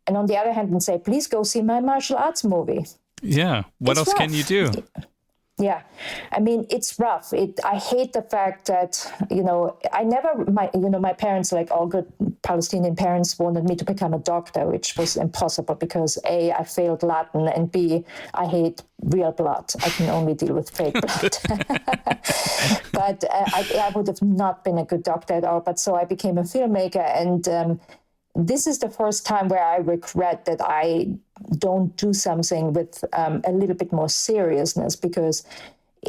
And on the other hand, and say, please go see my martial arts movie. Yeah. What else can you do? Yeah, I mean, it's rough. I hate the fact that, my parents, like all good Palestinian parents, wanted me to become a doctor, which was impossible because A, I failed Latin, and B, I hate real blood. I can only deal with fake blood. But I would have not been a good doctor at all. But so I became a filmmaker, and this is the first time where I regret that I don't do something with a little bit more seriousness, because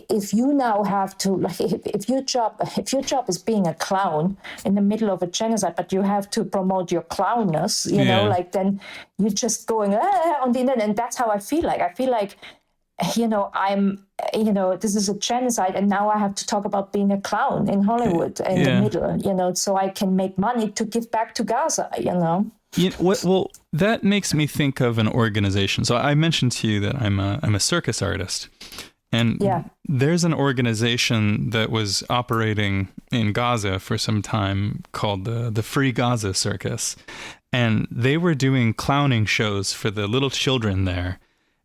if you now have to, like, if your job is being a clown in the middle of a genocide, but you have to promote your clownness, then you're just going on the internet, and that's how I feel like. I feel like, this is a genocide, and now I have to talk about being a clown in Hollywood in the middle, so I can make money to give back to Gaza, Well, that makes me think of an organization. So I mentioned to you that I'm a circus artist, and there's an organization that was operating in Gaza for some time called the Free Gaza Circus, and they were doing clowning shows for the little children there,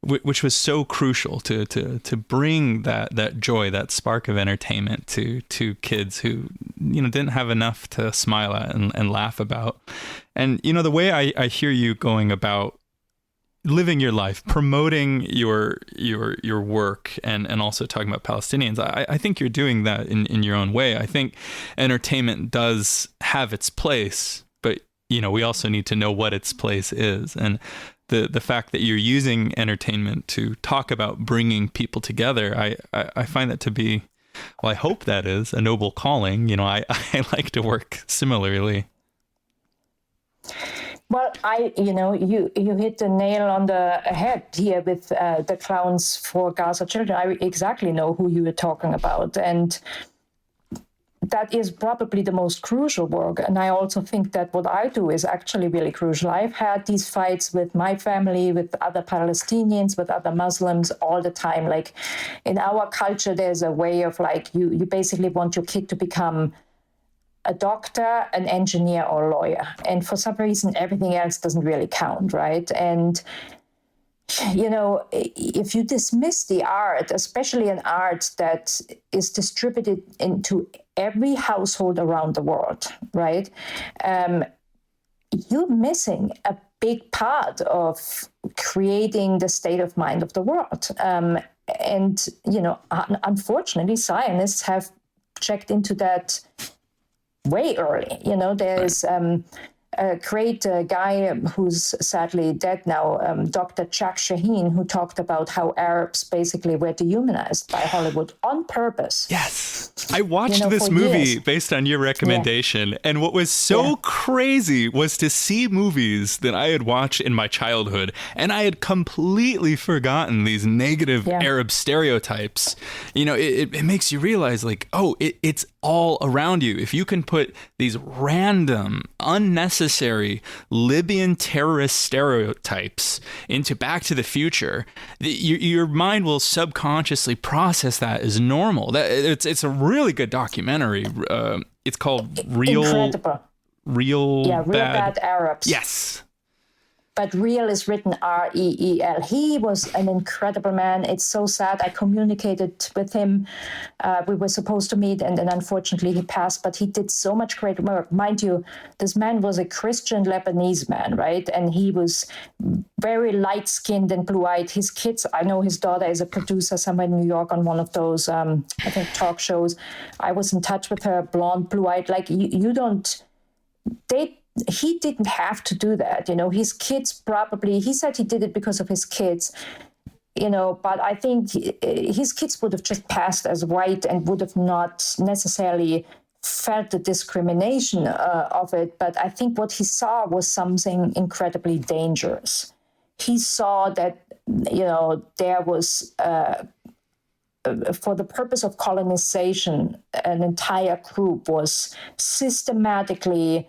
which was so crucial to bring that joy, that spark of entertainment to kids who, didn't have enough to smile at and laugh about. And, the way I hear you going about living your life, promoting your work, and also talking about Palestinians, I think you're doing that in your own way. I think entertainment does have its place, but we also need to know what its place is. And the fact that you're using entertainment to talk about bringing people together, I find that to be, well, I hope that is a noble calling. I like to work similarly. Well, you hit the nail on the head here with the Clowns for Gaza Children. I exactly know who you were talking about. And that is probably the most crucial work. And I also think that what I do is actually really crucial. I've had these fights with my family, with other Palestinians, with other Muslims all the time. Like in our culture, there's a way of like, you basically want your kid to become a doctor, an engineer, or a lawyer. And for some reason, everything else doesn't really count, right? And if you dismiss the art, especially an art that is distributed into every household around the world, right? You're missing a big part of creating the state of mind of the world. Unfortunately, Zionists have checked into that way early. There's a great guy who's sadly dead now, Dr. Jack Shaheen, who talked about how Arabs basically were dehumanized by Hollywood on purpose. Yes. I watched this movie years. Based on your recommendation. Yeah. And what was so crazy was to see movies that I had watched in my childhood, and I had completely forgotten these negative Arab stereotypes. It makes you realize like, it's all around you. If you can put these random, unnecessary Libyan terrorist stereotypes into Back to the Future, your mind will subconsciously process that as normal. It's a really good documentary. It's called Real Bad Arabs. Yes. But Real is written R-E-E-L. He was an incredible man. It's so sad. I communicated with him. We were supposed to meet, and then unfortunately he passed. But he did so much great work. Mind you, this man was a Christian Lebanese man, right? And he was very light-skinned and blue-eyed. His kids, I know his daughter is a producer somewhere in New York on one of those, I think, talk shows. I was in touch with her, blonde, blue-eyed. Like, he didn't have to do that. His kids probably, he said he did it because of his kids, but I think his kids would have just passed as white and would have not necessarily felt the discrimination of it. But I think what he saw was something incredibly dangerous. He saw that, there was, for the purpose of colonization, an entire group was systematically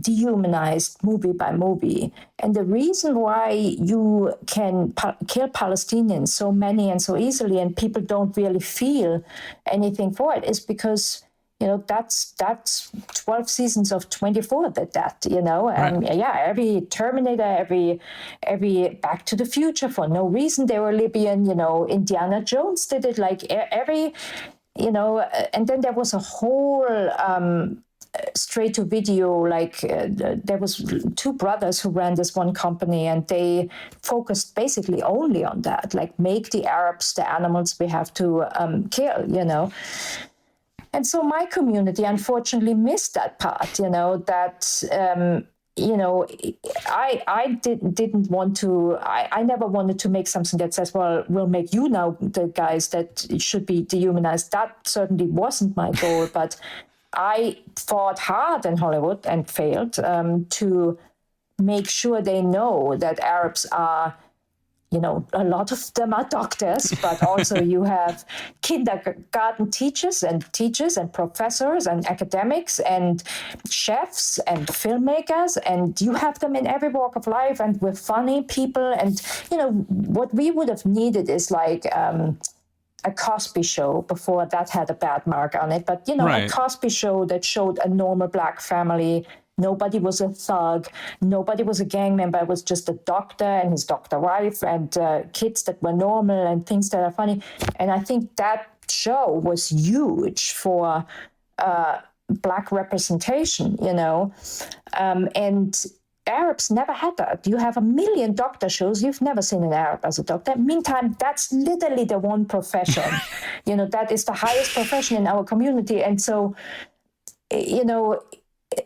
dehumanized movie by movie. And the reason why you can kill Palestinians, so many and so easily, and people don't really feel anything for it, is because that's 12 seasons of 24 that and every Terminator, every Back to the Future, for no reason they were Libyan. Indiana Jones did it, like every and then there was a whole straight to video, like there was two brothers who ran this one company, and they focused basically only on that, like make the Arabs the animals we have to kill. And so my community unfortunately missed that part, that I didn't want to, I never wanted to make something that says, well, we'll make you now the guys that should be dehumanized. That certainly wasn't my goal, but I fought hard in Hollywood and failed to make sure they know that Arabs are, a lot of them are doctors, but also you have kindergarten teachers and professors and academics and chefs and filmmakers, and you have them in every walk of life, and we're funny people. And, what we would have needed is like a Cosby Show before that had a bad mark on it. But, a Cosby Show that showed a normal Black family Nobody was a thug. Nobody was a gang member. It was just a doctor and his doctor wife and kids that were normal and things that are funny. And I think that show was huge for Black representation, and Arabs never had that. You have a million doctor shows. You've never seen an Arab as a doctor. Meantime, that's literally the one profession, that is the highest profession in our community. And so, it's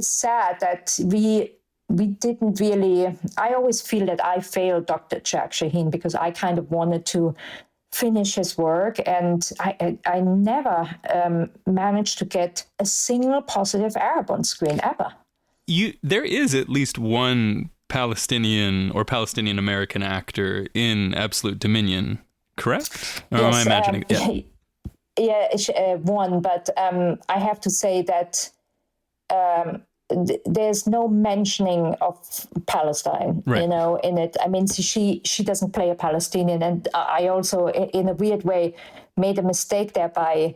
sad that we didn't really, I always feel that I failed Dr. Jack Shaheen because I kind of wanted to finish his work, and I never managed to get a single positive Arab on screen ever. There is at least one Palestinian or Palestinian American actor in Absolute Dominion, correct? Or yes, am I imagining? One, but I have to say that there's no mentioning of Palestine, right, in it. I mean, she doesn't play a Palestinian, and I also, in a weird way, made a mistake there by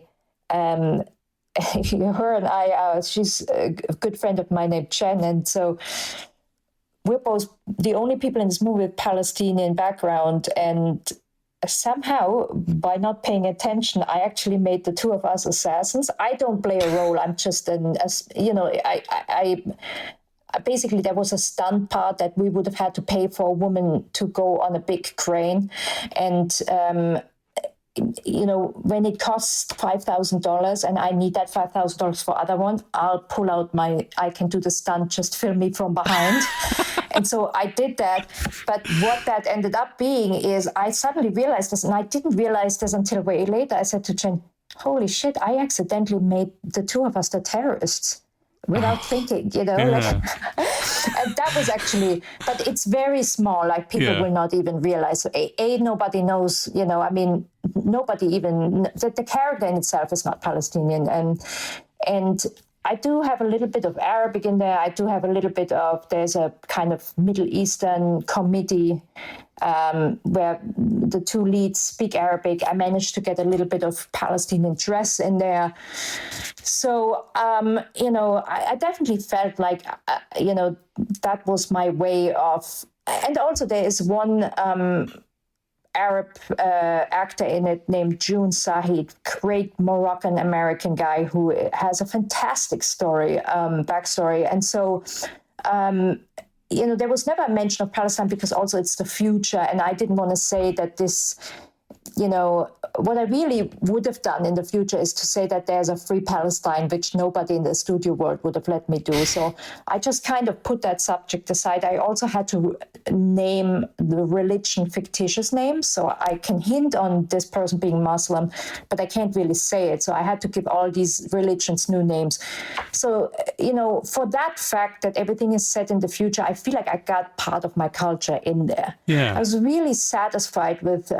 her and I. She's a good friend of mine named Chen, and so we're both the only people in this movie with Palestinian background, and somehow, by not paying attention, I actually made the two of us assassins. I don't play a role. I'm just I basically, there was a stunt part that we would have had to pay for a woman to go on a big crane. And, when it costs $5,000 and I need that $5,000 for other one, I'll pull out I can do the stunt, just film me from behind. And so I did that. But what that ended up being is I suddenly realized this, and I didn't realize this until way later. I said to Jen, holy shit, I accidentally made the two of us the terrorists without thinking, and that was actually, but it's very small, like people will not even realize. Nobody knows, nobody even, the character in itself is not Palestinian. And I do have a little bit of Arabic in there. I do have a little bit of, there's a kind of Middle Eastern comedy where the two leads speak Arabic. I managed to get a little bit of Palestinian dress in there. So, I definitely felt like, that was my way of, and also there is one Arab actor in it named June Sahid, great Moroccan American guy who has a fantastic backstory. And so, there was never a mention of Palestine because also it's the future. And I didn't want to say that this, what I really would have done in the future is to say that there's a free Palestine, which nobody in the studio world would have let me do. So I just kind of put that subject aside. I also had to name the religion fictitious names. So I can hint on this person being Muslim, but I can't really say it. So I had to give all these religions new names. So, for that fact that everything is set in the future, I feel like I got part of my culture in there. Yeah. I was really satisfied with,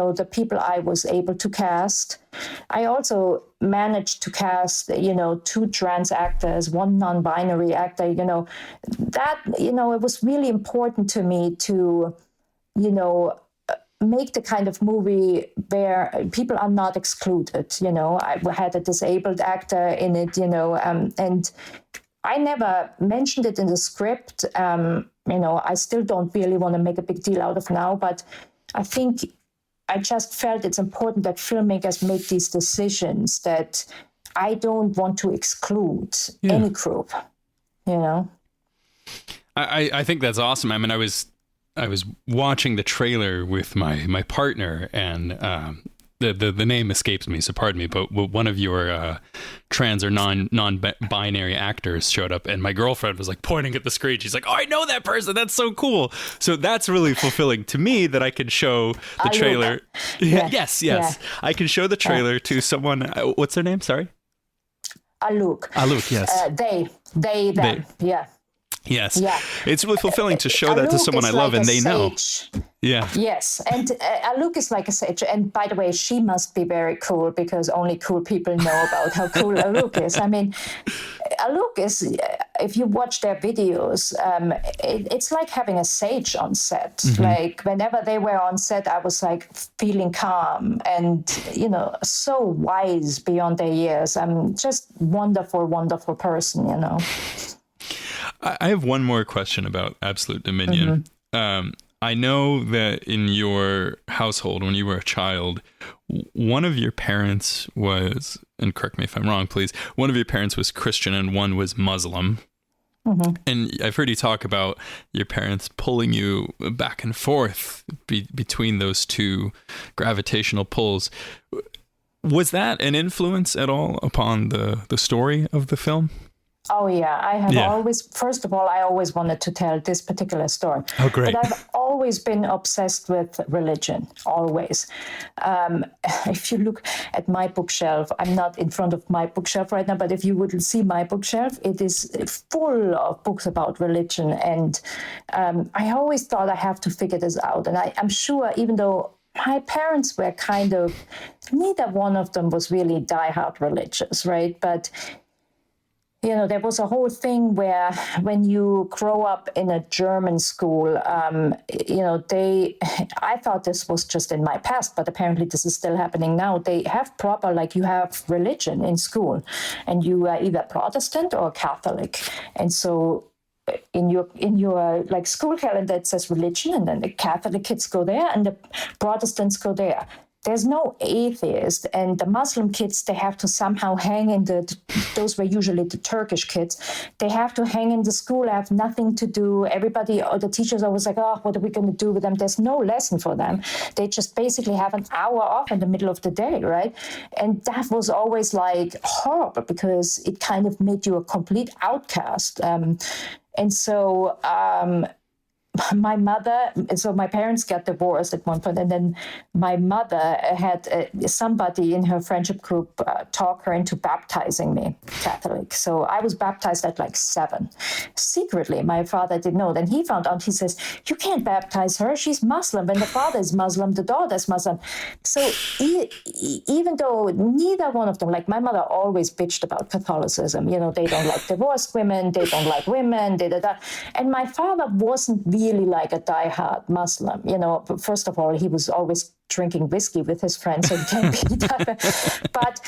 the people I was able to cast. I also managed to cast, two trans actors, one non-binary actor, that, it was really important to me to, make the kind of movie where people are not excluded. I had a disabled actor in it, and I never mentioned it in the script. I still don't really want to make a big deal out of now, but I think I just felt it's important that filmmakers make these decisions, that I don't want to exclude any group, I think that's awesome. I mean, I was watching the trailer with my partner, and the name escapes me, so pardon me, but one of your trans or non-binary actors showed up, and my girlfriend was like pointing at the screen. She's like, "Oh, I know that person. That's so cool." So that's really fulfilling to me that I can show the trailer. Yes. Yeah. I can show the trailer to someone. What's their name? Sorry. Aluk. Aluk. Yes. They, them. Yeah. Yes. Yeah. It's really fulfilling to show that to someone I love and they know. Yeah. Yes. And Aluk is like a sage. And by the way, she must be very cool because only cool people know about how cool Aluk is. I mean, Aluk is, if you watch their videos, it's like having a sage on set. Mm-hmm. Like whenever they were on set, I was like feeling calm and, so wise beyond their years. I'm just wonderful, wonderful person, I have one more question about absolute dominion. Mm-hmm. I know that in your household, when you were a child, one of your parents was, and correct me if I'm wrong, please, one of your parents was Christian and one was Muslim. Mm-hmm. And I've heard you talk about your parents pulling you back and forth between those two gravitational pulls. Was that an influence at all upon the story of the film? Oh, yeah. I have always, first of all, I always wanted to tell this particular story. Oh, great. But I've always been obsessed with religion, always. If you look at my bookshelf, I'm not in front of my bookshelf right now, but if you would see my bookshelf, it is full of books about religion. And I always thought I have to figure this out. And I'm sure, even though my parents were kind of, neither one of them was really diehard religious, right? But there was a whole thing where when you grow up in a German school, I thought this was just in my past, but apparently this is still happening now. They have you have religion in school and you are either Protestant or Catholic. And so in your like school calendar, it says religion, and then the Catholic kids go there and the Protestants go there. There's no atheist, and the Muslim kids, they have to somehow hang in those were usually the Turkish kids, they have to hang in the school, have nothing to do. Everybody, or the teachers always like, oh, what are we going to do with them? There's no lesson for them. They just basically have an hour off in the middle of the day, right? And that was always like horrible because it kind of made you a complete outcast. And so my parents got divorced at one point, and then my mother had somebody in her friendship group talk her into baptizing me Catholic. So I was baptized at like 7. Secretly, my father didn't know. Then he found out, he says, you can't baptize her. She's Muslim. When the father is Muslim, the daughter is Muslim. So even though neither one of them, like my mother always bitched about Catholicism, they don't like divorced women, they don't like women, and my father wasn't really like a diehard Muslim. First of all, he was always drinking whiskey with his friends, so he can't be that. But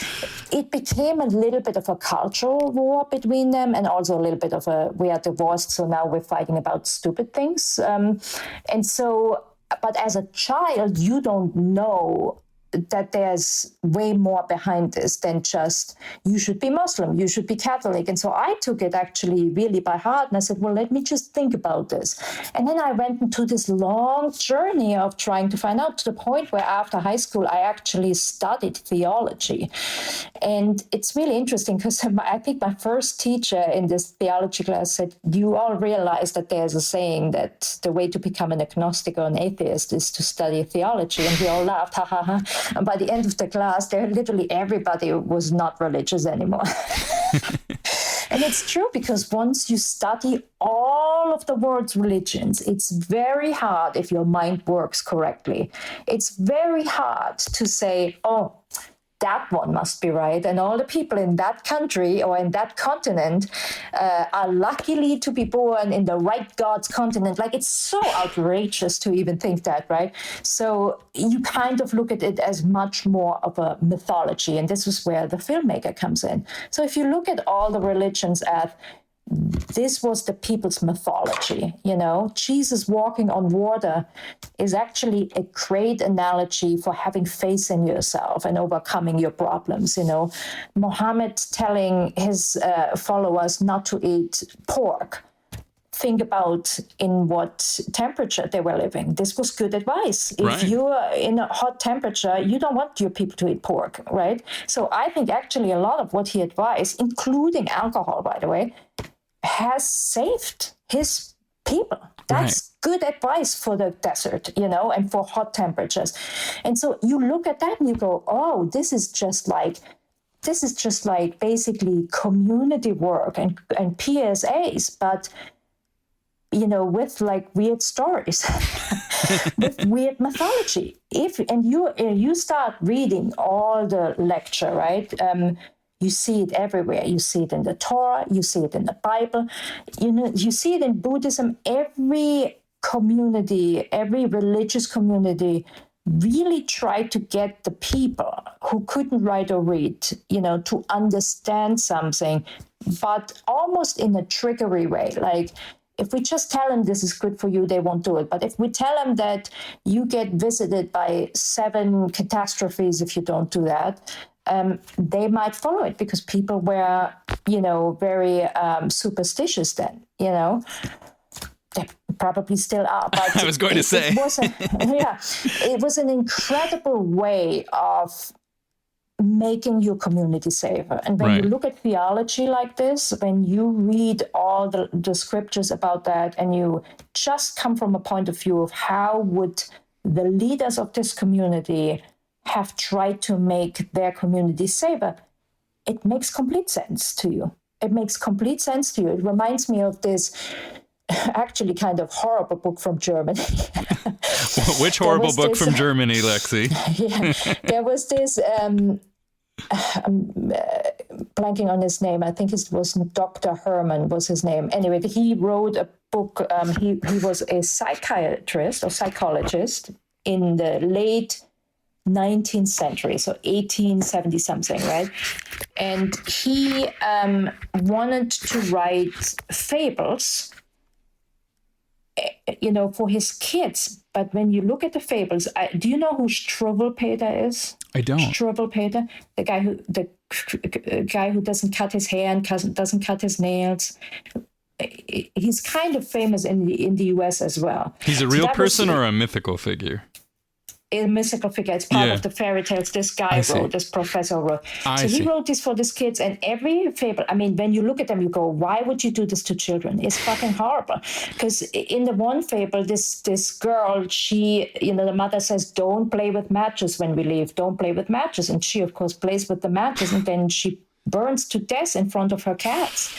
it became a little bit of a cultural war between them, and also a little bit of we are divorced, so now we're fighting about stupid things. But as a child, you don't know that there's way more behind this than just, you should be Muslim, you should be Catholic. And so I took it actually really by heart, and I said, well, let me just think about this. And then I went into this long journey of trying to find out, to the point where after high school, I actually studied theology. And it's really interesting because I think my first teacher in this theology class said, you all realize that there's a saying that the way to become an agnostic or an atheist is to study theology. And we all laughed, ha ha ha. And by the end of the class, literally everybody was not religious anymore. And it's true, because once you study all of the world's religions, it's very hard, if your mind works correctly, it's very hard to say, oh, that one must be right. And all the people in that country or in that continent are luckily to be born in the right God's continent. Like, it's so outrageous to even think that, right? So you kind of look at it as much more of a mythology. And this is where the filmmaker comes in. So if you look at all the religions as, this was the people's mythology, Jesus walking on water is actually a great analogy for having faith in yourself and overcoming your problems. Muhammad telling his followers not to eat pork. Think about in what temperature they were living. This was good advice. Right. If you are in a hot temperature, you don't want your people to eat pork, right? So I think actually a lot of what he advised, including alcohol, by the way, has saved his people. That's good advice for the desert, and for hot temperatures. And so you look at that and you go, oh, this is just like basically community work and PSAs, but with like weird stories, with weird mythology. And you start reading all the lecture, right? You see it everywhere. You see it in the Torah. You see it in the Bible. You see it in Buddhism. Every community, every religious community really tried to get the people who couldn't write or read, to understand something, but almost in a trickery way. Like, if we just tell them this is good for you, they won't do it. But if we tell them that you get visited by 7 catastrophes if you don't do that, they might follow it, because people were, very superstitious then, They probably still are. But I was going to say. It was an incredible way of making your community safer. And when you look at theology like this, when you read all the scriptures about that, and you just come from a point of view of how would the leaders of this community have tried to make their community safer, it makes complete sense to you. It makes complete sense to you. It reminds me of this actually kind of horrible book from Germany. Which horrible book from Germany, Lexi? There was this, I'm blanking on his name. I think it was Dr. Herman was his name. Anyway, he wrote a book. He was a psychiatrist or psychologist in the late 19th century, so 1870 something, right? And he wanted to write fables, for his kids. But when you look at the fables, do you know who Struwwelpeter is? I don't. Struwwelpeter, the guy who doesn't cut his hair and doesn't cut his nails. He's kind of famous in the US as well. He's a real person or a mythical figure? A mythical figure. It's part of the fairy tales this guy wrote, this professor wrote. He wrote this for these kids, and every fable, when you look at them, you go, why would you do this to children? It's fucking horrible. Because in the one fable, this girl, she, the mother says, don't play with matches when we leave. Don't play with matches. And she, of course, plays with the matches, and then she burns to death in front of her cats.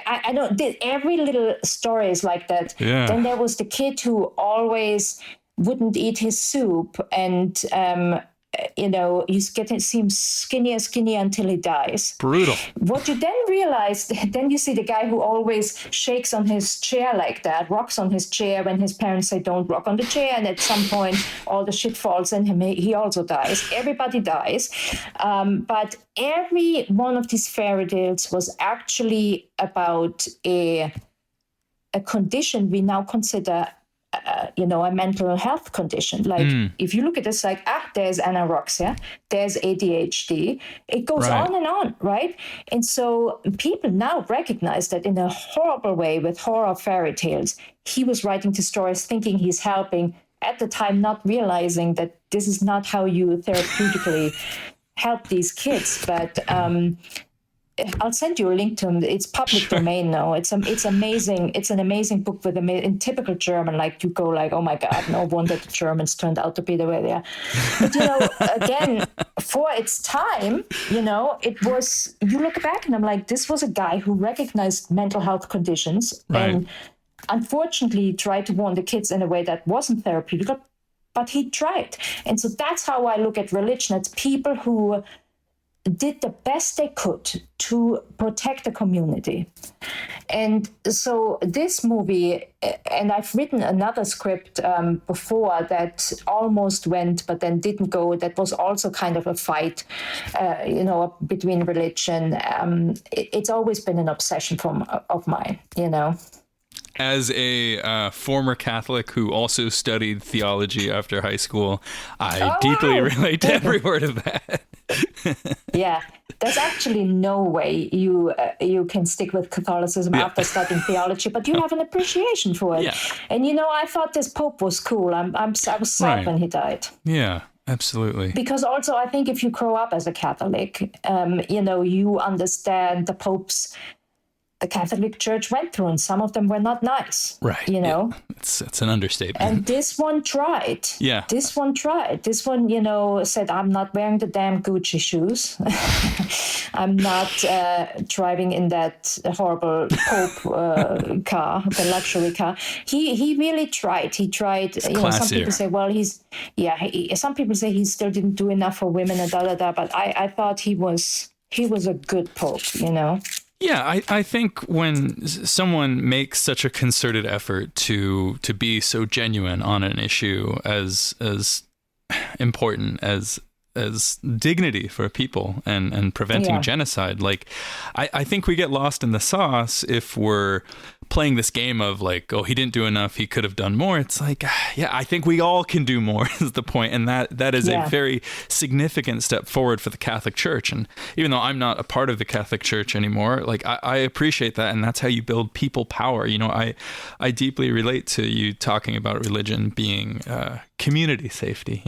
I know every little story is like that. Yeah. Then there was the kid who always wouldn't eat his soup, and he seems skinny until he dies. Brutal. What you then realize, then you see the guy who always shakes on his chair like that, rocks on his chair when his parents say don't rock on the chair, and at some point all the shit falls in him. He also dies. Everybody dies. But every one of these fairy tales was actually about a condition we now consider a mental health condition. Like, if you look at this, like, there's anorexia, there's ADHD, it goes on and on, right? And so people now recognize that in a horrible way with horror fairy tales, he was writing the stories thinking he's helping, at the time not realizing that this is not how you therapeutically help these kids. But I'll send you a link to him. It's public domain now. It's amazing. It's an amazing book with in typical German. Like, you go like, oh my God, no wonder the Germans turned out to be the way they are. But again, for its time, it was. You look back and I'm like, this was a guy who recognized mental health conditions and unfortunately tried to warn the kids in a way that wasn't therapeutic, but he tried. And so that's how I look at religion. It's people who did the best they could to protect the community. And so this movie, and I've written another script before that almost went, but then didn't go. That was also kind of a fight, between religion. It's always been an obsession of mine, As a former Catholic who also studied theology after high school, I deeply relate to every word of that. Yeah, there's actually no way you can stick with Catholicism after studying theology, but you have an appreciation for it. Yeah. And I thought this Pope was cool. I was sad when he died. Yeah, absolutely. Because also I think if you grow up as a Catholic, you understand the Pope's the Catholic Church went through, and some of them were not nice. Right. You know, it's an understatement. And this one tried. Yeah. This one tried. This one, said, I'm not wearing the damn Gucci shoes. I'm not driving in that horrible Pope car, the luxury car. He really tried. He tried. Some people say, well, some people say he still didn't do enough for women and da. But I thought he was a good Pope. Yeah, I think when someone makes such a concerted effort to be so genuine on an issue as important as dignity for people and preventing genocide, like I think we get lost in the sauce if we're playing this game of like, oh, he didn't do enough, he could have done more. It's like, I think we all can do more is the point. And that is a very significant step forward for the Catholic Church. And even though I'm not a part of the Catholic Church anymore, like I appreciate that. And that's how you build people power. I deeply relate to you talking about religion being community safety,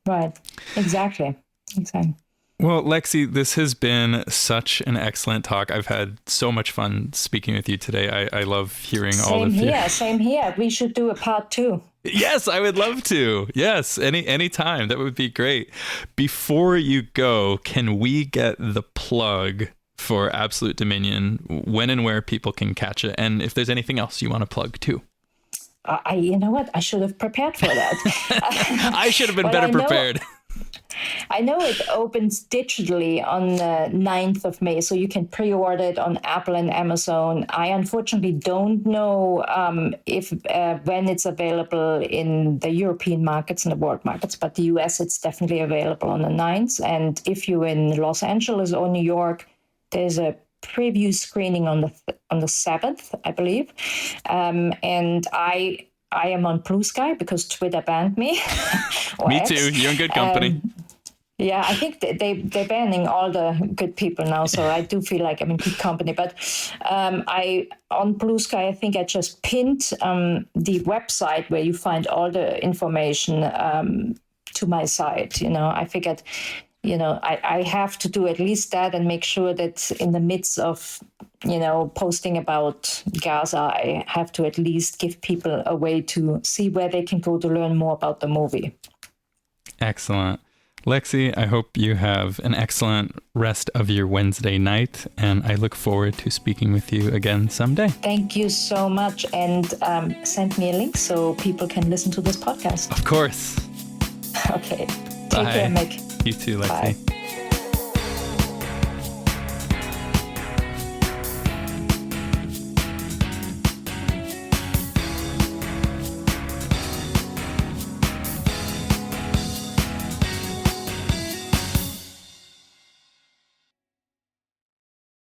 Right. Exactly. Well, Lexi, this has been such an excellent talk. I've had so much fun speaking with you today. I love hearing all of you. Same here. We should do a part 2. Yes, I would love to. Yes, any time. That would be great. Before you go, can we get the plug for Absolute Dominion, when and where people can catch it, and if there's anything else you want to plug too? You know what? I should have prepared for that. I should have been better prepared. I know it opens digitally on the 9th of May, so you can pre-order it on Apple and Amazon. I unfortunately don't know if when it's available in the European markets and the world markets, but the US, it's definitely available on the 9th. And if you're in Los Angeles or New York, there's a preview screening on the 7th, I believe. And I am on Bluesky because Twitter banned me. Me too. You're in good company. Yeah, I think they're banning all the good people now, so I do feel like I'm in good company. But on Bluesky, I think I just pinned the website where you find all the information to my site. I figured, I have to do at least that and make sure that in the midst of, posting about Gaza, I have to at least give people a way to see where they can go to learn more about the movie. Excellent. Lexi, I hope you have an excellent rest of your Wednesday night, and I look forward to speaking with you again someday. Thank you so much, and send me a link so people can listen to this podcast. Of course. Okay. Bye. Take care, Mick. You too, Lexi. Bye.